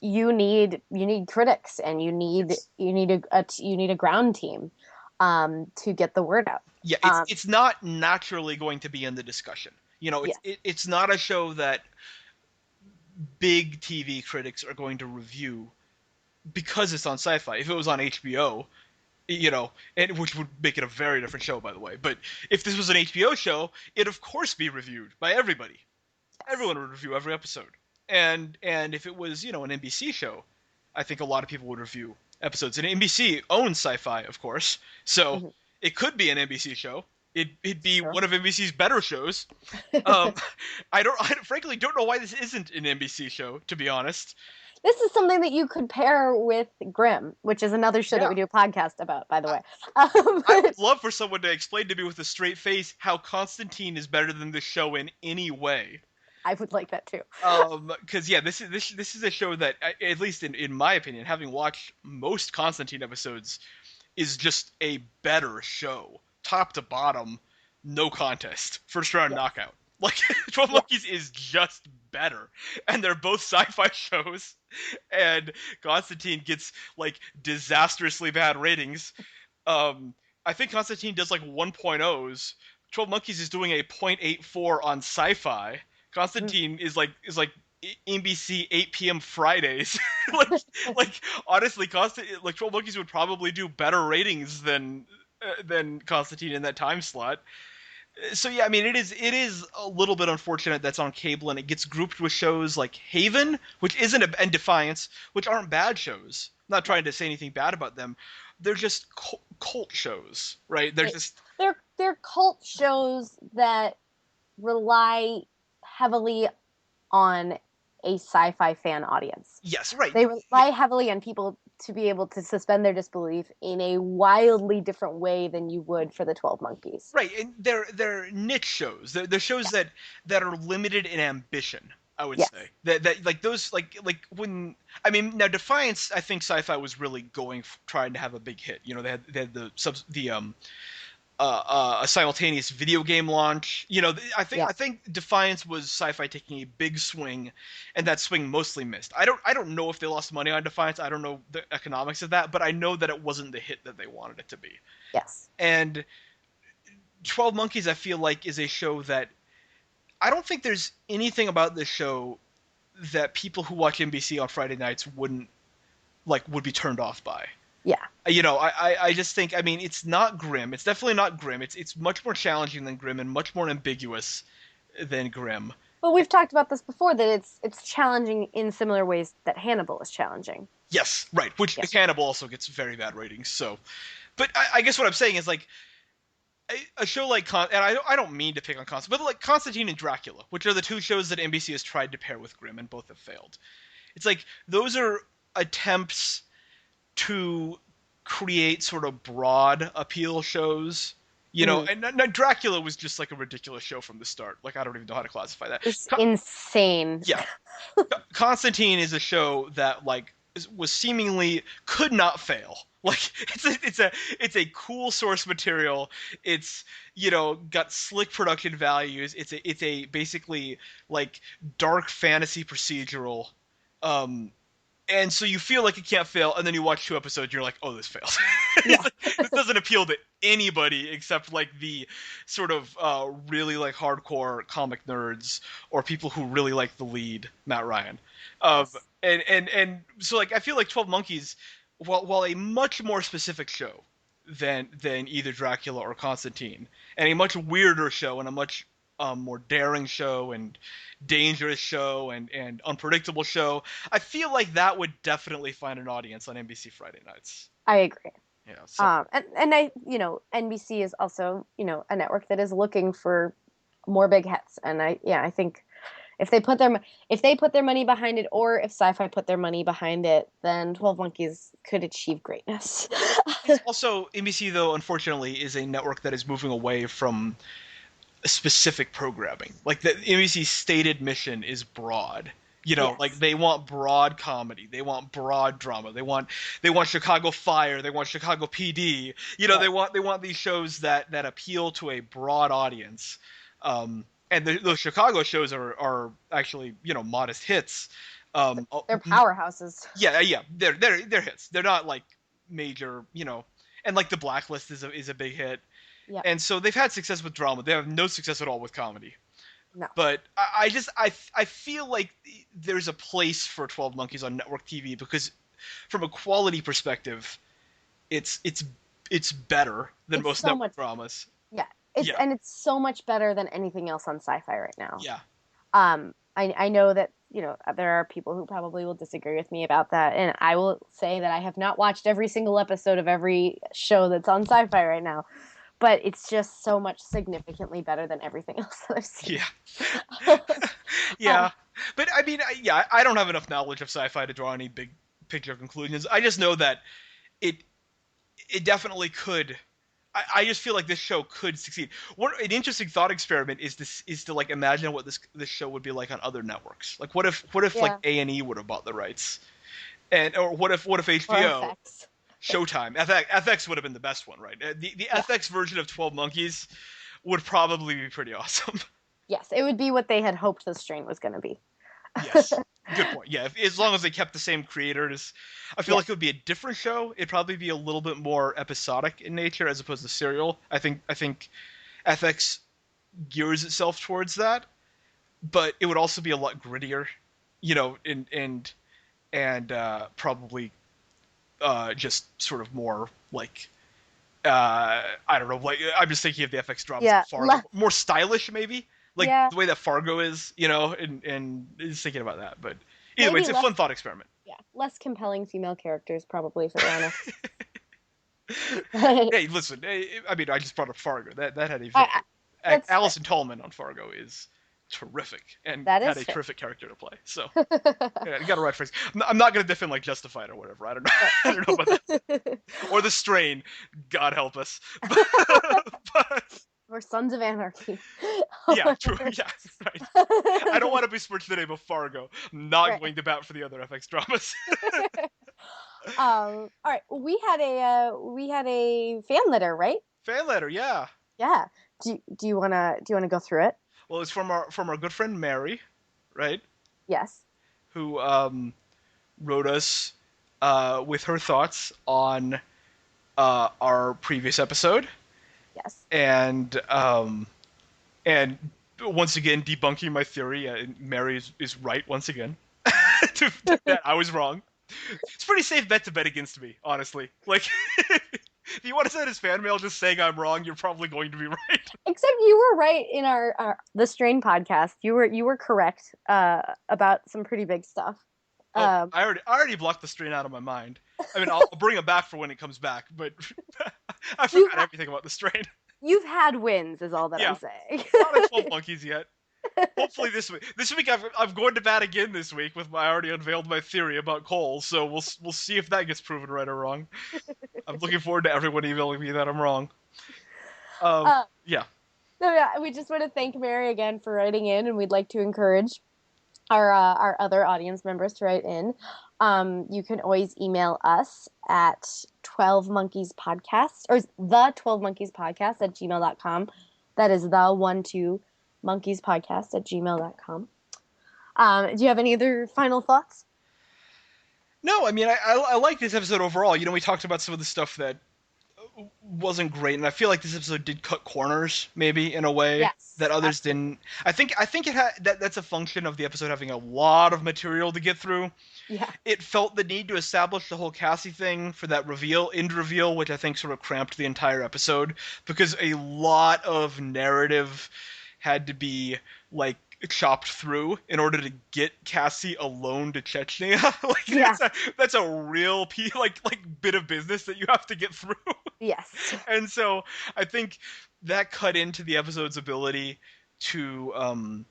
you need critics, and you need a ground team to get the word out. Yeah, it's not naturally going to be in the discussion. It's not a show that big TV critics are going to review because it's on Sci-Fi. If it was on HBO, and which would make it a very different show, by the way. But if this was an HBO show, it'd of course be reviewed by everybody. Everyone would review every episode. And if it was, an NBC show, I think a lot of people would review episodes. And NBC owns Sci-Fi, of course, so it could be an NBC show. It'd be one of NBC's better shows. I frankly don't know why this isn't an NBC show, to be honest. This is something that you could pair with Grimm, which is another show that we do a podcast about, by the way. I would love for someone to explain to me with a straight face how Constantine is better than this show in any way. I would like that too. Because this is a show that, at least in my opinion, having watched most Constantine episodes, is just a better show, top to bottom, no contest, first round knockout. Like 12 Monkeys is just better, and they're both sci-fi shows, and Constantine gets like disastrously bad ratings. I think Constantine does like 1.0s. 12 Monkeys is doing a 0.84 on Sci-Fi. Constantine is like NBC 8 p.m. Fridays. like honestly, 12 Monkeys would probably do better ratings than Constantine in that time slot. So yeah, I mean, it is a little bit unfortunate that's on cable and it gets grouped with shows like Haven, which isn't and Defiance, which aren't bad shows. I'm not trying to say anything bad about them. They're just cult shows, right? They're cult shows that rely heavily on a sci-fi fan audience. Yes, right. They rely heavily on people to be able to suspend their disbelief in a wildly different way than you would for the 12 Monkeys. Right, and they're niche shows. They're shows that are limited in ambition, I would say. That like those like when now Defiance, I think Sci-Fi was really trying to have a big hit. They had a simultaneous video game launch. I think Defiance was Sci-Fi taking a big swing, and that swing mostly missed. I don't know if they lost money on Defiance. I don't know the economics of that, but I know that it wasn't the hit that they wanted it to be. Yes. And 12 Monkeys, I feel like, is a show that I don't think there's anything about this show that people who watch NBC on Friday nights would be turned off by. Yeah. I just think, it's not Grimm. It's definitely not Grimm. It's much more challenging than Grimm and much more ambiguous than Grimm. But we've talked about this before, that it's challenging in similar ways that Hannibal is challenging. Yes, right. Which Hannibal also gets very bad ratings. So, but I guess what I'm saying is like a show like and I don't mean to pick on Constantine, but like Constantine and Dracula, which are the 2 shows that NBC has tried to pair with Grimm and both have failed. It's like those are attempts to create sort of broad appeal shows. And Dracula was just like a ridiculous show from the start. Like, I don't even know how to classify that. It's insane. Yeah. Constantine is a show that like was seemingly could not fail. Like it's a cool source material. It's got slick production values. It's a basically like dark fantasy procedural. And so you feel like it can't fail, and then you watch 2 episodes, and you're like, oh, this fails. Yeah. This doesn't appeal to anybody except like the sort of really like hardcore comic nerds or people who really like the lead, Matt Ryan. Yes. And so like I feel like 12 Monkeys, while a much more specific show than either Dracula or Constantine, and a much weirder show and a much more daring show and dangerous show and unpredictable show, I feel like that would definitely find an audience on NBC Friday nights. I agree. Yeah. So. And I, NBC is also, a network that is looking for more big hits. And I think if they put their money behind it, or if Sci-Fi put their money behind it, then 12 Monkeys could achieve greatness. Also, NBC, though, unfortunately, is a network that is moving away from specific programming. Like the NBC's stated mission is broad. Yes. Like they want broad comedy, they want broad drama, they want Chicago Fire, they want Chicago PD. Right. They want these shows that appeal to a broad audience. And those Chicago shows are actually modest hits. They're powerhouses. Yeah, they're hits. They're not like major, and like The Blacklist is a big hit. Yeah. And so they've had success with drama. They have no success at all with comedy. No. But I feel like there's a place for 12 Monkeys on network TV because from a quality perspective, it's better than most network dramas. Yeah. And it's so much better than anything else on Sci-Fi right now. Yeah. I know that, there are people who probably will disagree with me about that. And I will say that I have not watched every single episode of every show that's on Sci-Fi right now. But it's just so much significantly better than everything else that I've seen. Yeah. Yeah. But I mean, I don't have enough knowledge of Sci-Fi to draw any big picture conclusions. I just know that it definitely could. I just feel like this show could succeed. An interesting thought experiment is to like imagine what this show would be like on other networks. Like what if like A&E would have bought the rights, or what if HBO. Or FX. Showtime. FX would have been the best one, right? The FX version of 12 Monkeys would probably be pretty awesome. Yes, it would be what they had hoped the strain was going to be. Yes. Good point. Yeah, as long as they kept the same creators, I feel like it would be a different show. It'd probably be a little bit more episodic in nature as opposed to serial. I think FX gears itself towards that, but it would also be a lot grittier, and probably just sort of more like I don't know, like I'm just thinking of the FX dramas more stylish maybe, like the way that Fargo is, and just thinking about that. But either way, it's a fun thought experiment. Yeah, less compelling female characters probably, for honest. Hey, listen, I mean, I just brought up Fargo. That had Alison Tallman on Fargo is terrific and had a terrific character to play. So you got to write phrase. I'm not going to defend like Justified or whatever. I don't know. I don't know about that. Or The Strain. God help us. but, or Sons of Anarchy. Yeah, true. Yeah, right. I don't want to besmirch the name of Fargo. I'm not going to bat for the other FX dramas. All right. We had a fan letter, right? Fan letter, yeah. Yeah. Do you wanna go through it? Well, it's from our good friend Mary, right? Yes. Who wrote us with her thoughts on our previous episode. Yes. And once again debunking my theory. Mary is right once again. That I was wrong. It's a pretty safe bet to bet against me, honestly. Like, if you want to send his fan mail just saying I'm wrong, you're probably going to be right. Except you were right in our the Strain podcast. You were correct about some pretty big stuff. I already blocked the Strain out of my mind. I mean, I'll bring it back for when it comes back, but I forgot everything about the Strain. You've had wins, is all that I'm saying. Not at 12 Monkeys yet. Hopefully this week. This week I'm going to bat again this week with I already unveiled my theory about Cole, so we'll see if that gets proven right or wrong. I'm looking forward to everyone emailing me that I'm wrong. Uh, Yeah. so yeah, we just want to thank Mary again for writing in, and we'd like to encourage our other audience members to write in. You can always email us at 12 monkeys podcast or the 12 monkeys podcast at gmail.com. That is the 12 monkeys podcast at gmail.com. Do you have any other final thoughts? No, I mean I like this episode overall. We talked about some of the stuff that wasn't great, and I feel like this episode did cut corners, maybe in a way Yes, that others absolutely. didn't. I think it had that's a function of the episode having a lot of material to get through. Yeah. It felt the need to establish the whole Cassie thing for that end reveal, which I think sort of cramped the entire episode because a lot of narrative had to be like chopped through in order to get Cassie alone to Chechnya. Like Yeah. that's a real like bit of business that you have to get through. Yes. And so I think that cut into the episode's ability to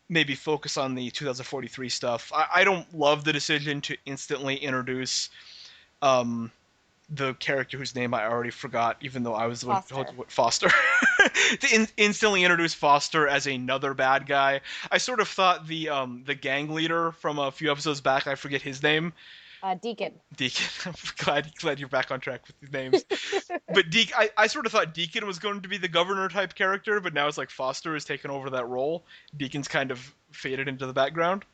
maybe focus on the 2043 stuff. I don't love the decision to instantly introduce the character whose name I already forgot, even though I was the one who told you what Foster. To instantly introduce Foster as another bad guy. I sort of thought the gang leader from a few episodes back, I forget his name. Deacon. Deacon. I'm glad you're back on track with the names. But I sort of thought Deacon was going to be the governor type character, but now it's like Foster has taken over that role. Deacon's kind of faded into the background.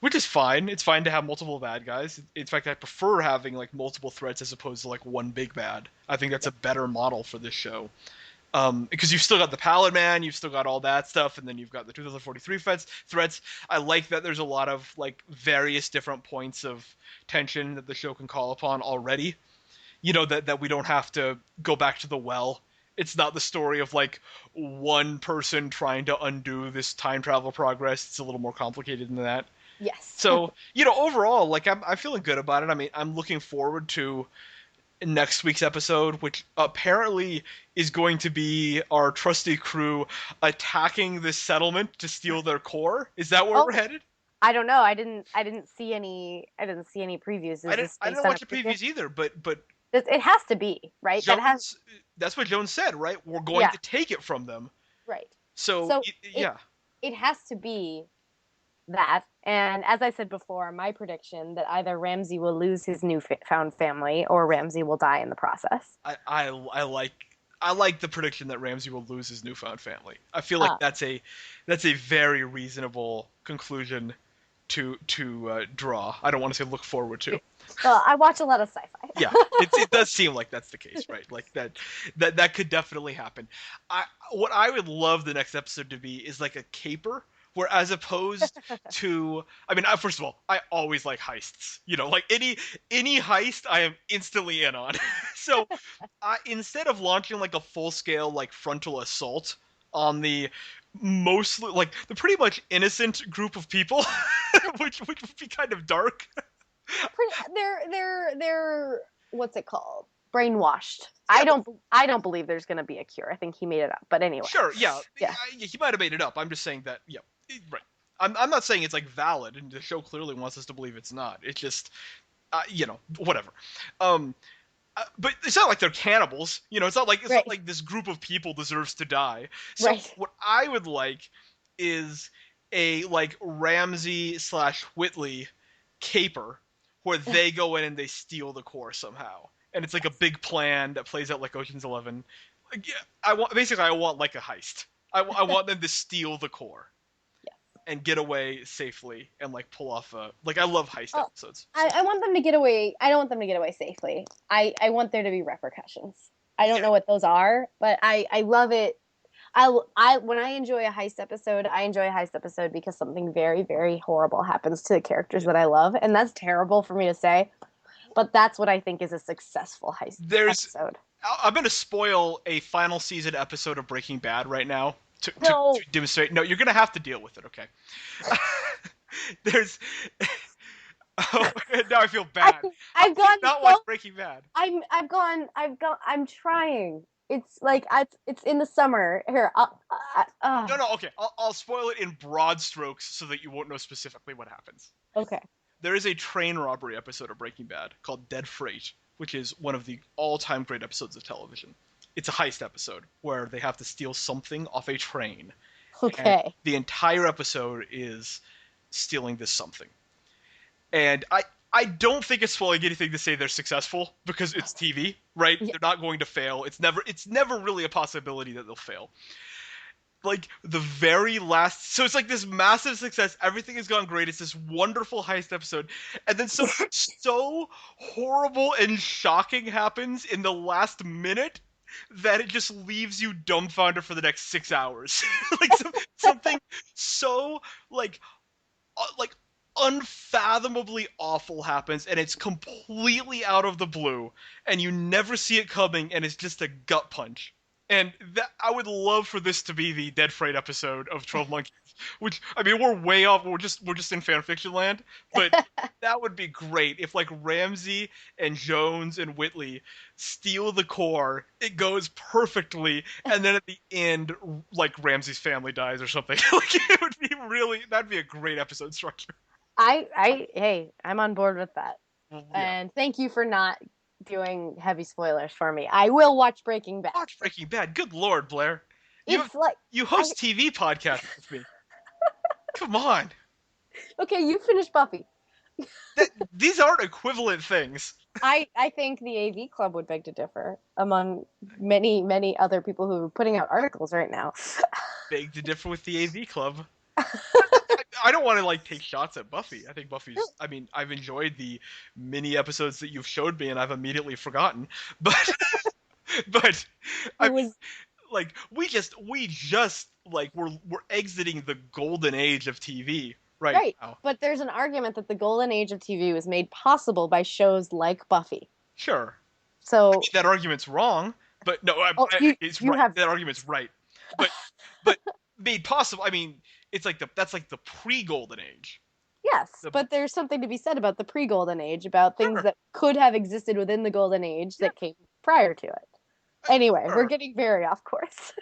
Which is fine. It's fine to have multiple bad guys. In fact, I prefer having like multiple threats as opposed to like one big bad. I think that's a better model for this show. Because you've still got the Pallid Man, you've still got all that stuff, and then you've got the 2043 threats. I like that there's a lot of like various different points of tension that the show can call upon already. That we don't have to go back to the well. It's not the story of like one person trying to undo this time travel progress. It's a little more complicated than that. Yes. So, overall, like I'm feeling good about it. I mean, I'm looking forward to next week's episode, which apparently is going to be our trusty crew attacking this settlement to steal their core. Is that where we're headed? I don't know. I didn't see any. I didn't see any previews. I didn't watch the previews either, but it has to be right. That's what Jones said, right? We're going to take it from them. Right. So yeah, it has to be that. And as I said before, my prediction that either Ramsay will lose his newfound family or Ramsay will die in the process. I like the prediction that Ramsay will lose his newfound family. I feel like that's a very reasonable conclusion to draw. I don't want to say look forward to. Well, I watch a lot of sci-fi. Yeah, it does seem like that's the case, right? Like that could definitely happen. What I would love the next episode to be is like a caper, where as opposed to, I mean, first of all, I always like heists. Like any heist, I am instantly in on. So instead of launching like a full scale like frontal assault on the mostly like the pretty much innocent group of people, which would be kind of dark. They're what's it called? Brainwashed. Yeah, I don't believe there's going to be a cure. I think he made it up. But anyway. Sure, yeah. He might have made it up. I'm just saying that, yeah, right. I'm not saying it's like valid, and the show clearly wants us to believe it's not. It's just, whatever. But it's not like they're cannibals. It's not like not like this group of people deserves to die. So what I would like is a like Ramsay / Whitley caper where they go in and they steal the core somehow, and it's like a big plan that plays out like Ocean's 11. Like, yeah, I want like a heist. I want them to steal the core. And get away safely and like pull off I love heist episodes. So. I want them to get away. I don't want them to get away safely. I want there to be repercussions. I don't know what those are, but I love it. When I enjoy a heist episode, I enjoy a heist episode because something very, very horrible happens to the characters that I love, and that's terrible for me to say, but that's what I think is a successful heist episode. I'm going to spoil a final season episode of Breaking Bad right now. To demonstrate. No, you're gonna have to deal with it. Okay. There's. Oh, now I feel bad. I've gone. Not watch Breaking Bad. I'm trying. It's like it's in the summer. Here, No, okay. I'll spoil it in broad strokes so that you won't know specifically what happens. okay. There is a train robbery episode of Breaking Bad called Dead Freight, which is one of the all-time great episodes of television. It's a heist episode where they have to steal something off a train. And Okay. the entire episode is stealing this something. And I don't think it's spoiling anything to say they're successful because it's TV, right? Yeah. They're not going to fail. It's never really a possibility that they'll fail. Like the very last, so it's like this massive success. Everything has gone great. It's this wonderful heist episode, and then something so horrible and shocking happens in the last minute that it just leaves you dumbfounded for the next 6 hours. Like something so like unfathomably awful happens, and it's completely out of the blue, and you never see it coming, and it's just a gut punch. And that I would love for this to be the Dead Freight episode of 12 Monkeys, which I mean we're way off. We're just in fan fiction land, but that would be great if like Ramsey and Jones and Whitley steal the core. It goes perfectly, and then at the end, like Ramsey's family dies or something. Like it would be that'd be a great episode structure. Hey, I'm on board with that. Well, yeah. And thank you for not doing heavy spoilers for me. I will watch Breaking Bad. Watch Breaking Bad. Good Lord, Blair. It's like You host TV podcasts with me. Come on. okay, you finish Buffy. These aren't equivalent things. I think the AV Club would beg to differ among many other people who are putting out articles right now. Beg to differ with the AV Club. I don't want to like take shots at Buffy. I think Buffy's. I mean, I've enjoyed the mini episodes that you've showed me, and I've immediately forgotten. But I was like we just like we're exiting the golden age of TV right now. But there's an argument that the golden age of TV was made possible by shows like Buffy. Sure. So I mean, that argument's wrong, but no, it's right. That argument's right. But made possible. I mean, it's like that's like the pre-golden age. Yes, but there's something to be said about the pre-golden age, about things that could have existed within the golden age that came prior to it. Anyway, we're getting very off course.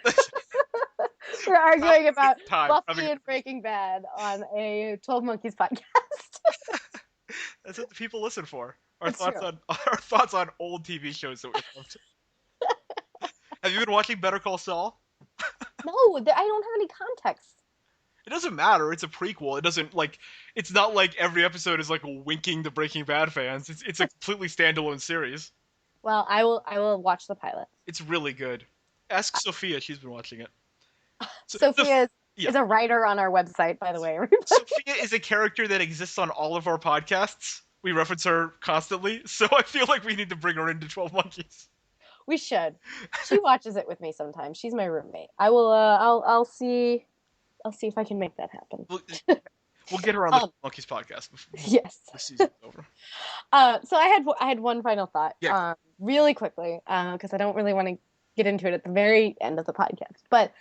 We're arguing about Buffy and Breaking Bad on a 12 Monkeys podcast. That's what the people listen for. Our thoughts on old TV shows that we loved. Have you been watching Better Call Saul? No, I don't have any context. It doesn't matter. It's a prequel. It doesn't like. It's not like every episode is like winking the Breaking Bad fans. It's a completely standalone series. Well, I will watch the pilot. It's really good. Ask Sophia. She's been watching it. Sophia is a writer on our website, by the way. Sophia is a character that exists on all of our podcasts. We reference her constantly, so I feel like we need to bring her into 12 Monkeys. We should. She watches it with me sometimes. She's my roommate. I will. I'll see. I'll see if I can make that happen. We'll get her on the Monkeys podcast before the season's over. So I had one final thought. Yeah. Really quickly, because I don't really want to get into it at the very end of the podcast. But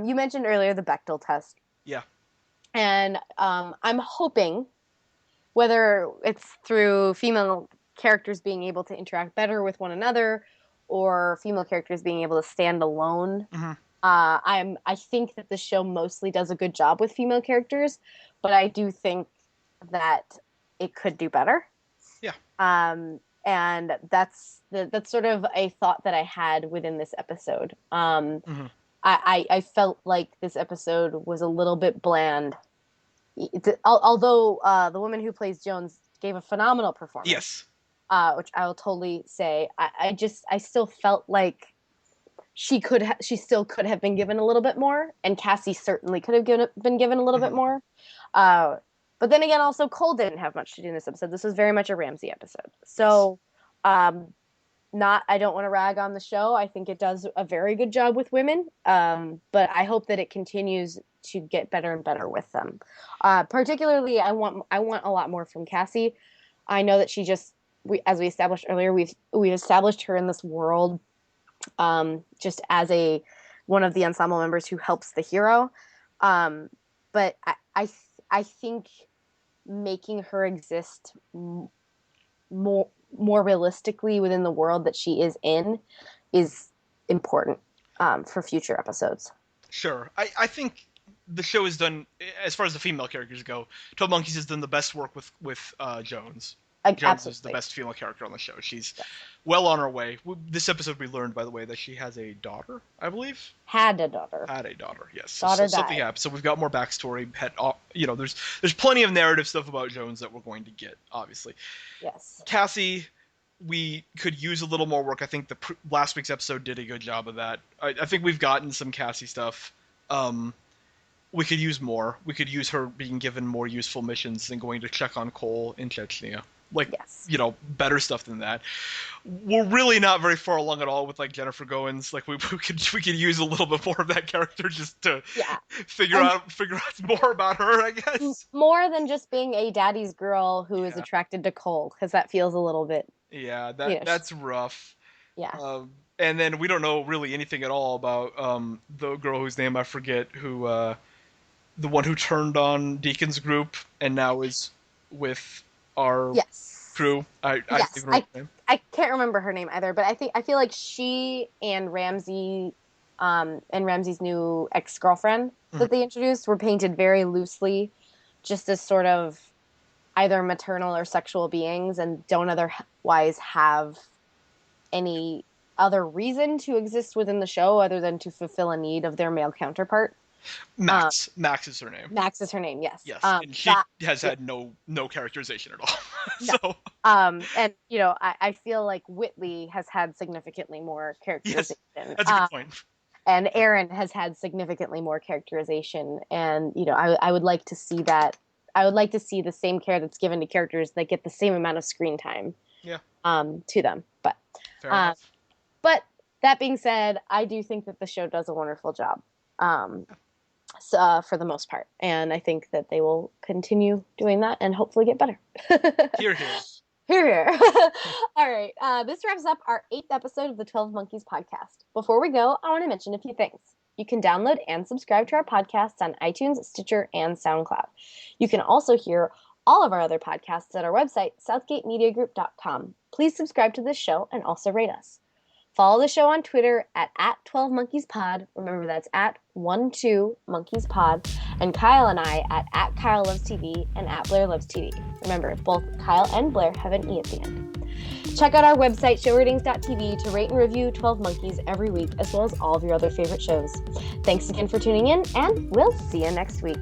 you mentioned earlier the Bechdel test. Yeah. And I'm hoping, whether it's through female characters being able to interact better with one another, or female characters being able to stand alone. Mm-hmm. I think that the show mostly does a good job with female characters, but I do think that it could do better. Yeah. And that's sort of a thought that I had within this episode. Mm-hmm. I felt like this episode was a little bit bland. Although the woman who plays Jones gave a phenomenal performance. Yes. Which I will totally say. I still felt like she still could have been given a little bit more, and Cassie certainly could have been given a little bit more. But then again, also Cole didn't have much to do in this episode. This was very much a Ramsey episode. So, I don't want to rag on the show. I think it does a very good job with women. But I hope that it continues to get better and better with them. Particularly, I want a lot more from Cassie. I know that as we established earlier, we've established her in this world, just as one of the ensemble members who helps the hero. But I think making her exist more realistically within the world that she is in is important for future episodes. Sure. I think the show has done, as far as the female characters go, 12 Monkeys has done the best work with Jones. Jones Absolutely. is the best female character on the show. She's Yes. well on her way. This episode we learned, by the way, that she has a daughter, I believe. Had a daughter. Had a daughter, yes. Daughter something died. happened. So we've got more backstory. There's plenty of narrative stuff about Jones that we're going to get, obviously. Yes. Cassie, we could use a little more work. I think last week's episode did a good job of that. I think we've gotten some Cassie stuff. We could use more. We could use her being given more useful missions than going to check on Cole in Chechnya. Yes. Better stuff than that. We're really not very far along at all with Jennifer Goins. We could use a little bit more of that character just to figure out more about her, I guess. More than just being a daddy's girl who is attracted to Cole, because that feels a little bit. Yeah, that's rough. Yeah. And then we don't know really anything at all about the girl whose name I forget, who the one who turned on Deacon's group and now is with our crew. I can't remember her name either, but I feel like she and Ramsey and Ramsey's new ex-girlfriend that they introduced were painted very loosely, just as sort of either maternal or sexual beings, and don't otherwise have any other reason to exist within the show other than to fulfill a need of their male counterpart. Max is her name. Max is her name, yes. Yes, and she has had no characterization at all. So, and I feel like Whitley has had significantly more characterization. Yes, that's a good point. And Aaron has had significantly more characterization, and I would like to see that. I would like to see the same care that's given to characters that get the same amount of screen time. Yeah. To them, but fair enough. But that being said, I do think that the show does a wonderful job. For the most part, and I think that they will continue doing that and hopefully get better. Hear, hear. Hear, hear. All right, this wraps up our 8th episode of the 12 Monkeys podcast. Before we go, I want to mention a few things. You can download and subscribe to our podcasts on iTunes, Stitcher, and SoundCloud. You can also hear all of our other podcasts at our website, southgatemediagroup.com. Please subscribe to this show and also rate us. Follow the show on Twitter at 12monkeys_pod. Remember, that's at 12monkeys_pod. And Kyle and I at Kyle Loves TV and at Blair Loves TV. Remember, both Kyle and Blair have an E at the end. Check out our website, showratings.tv, to rate and review 12 Monkeys every week, as well as all of your other favorite shows. Thanks again for tuning in, and we'll see you next week.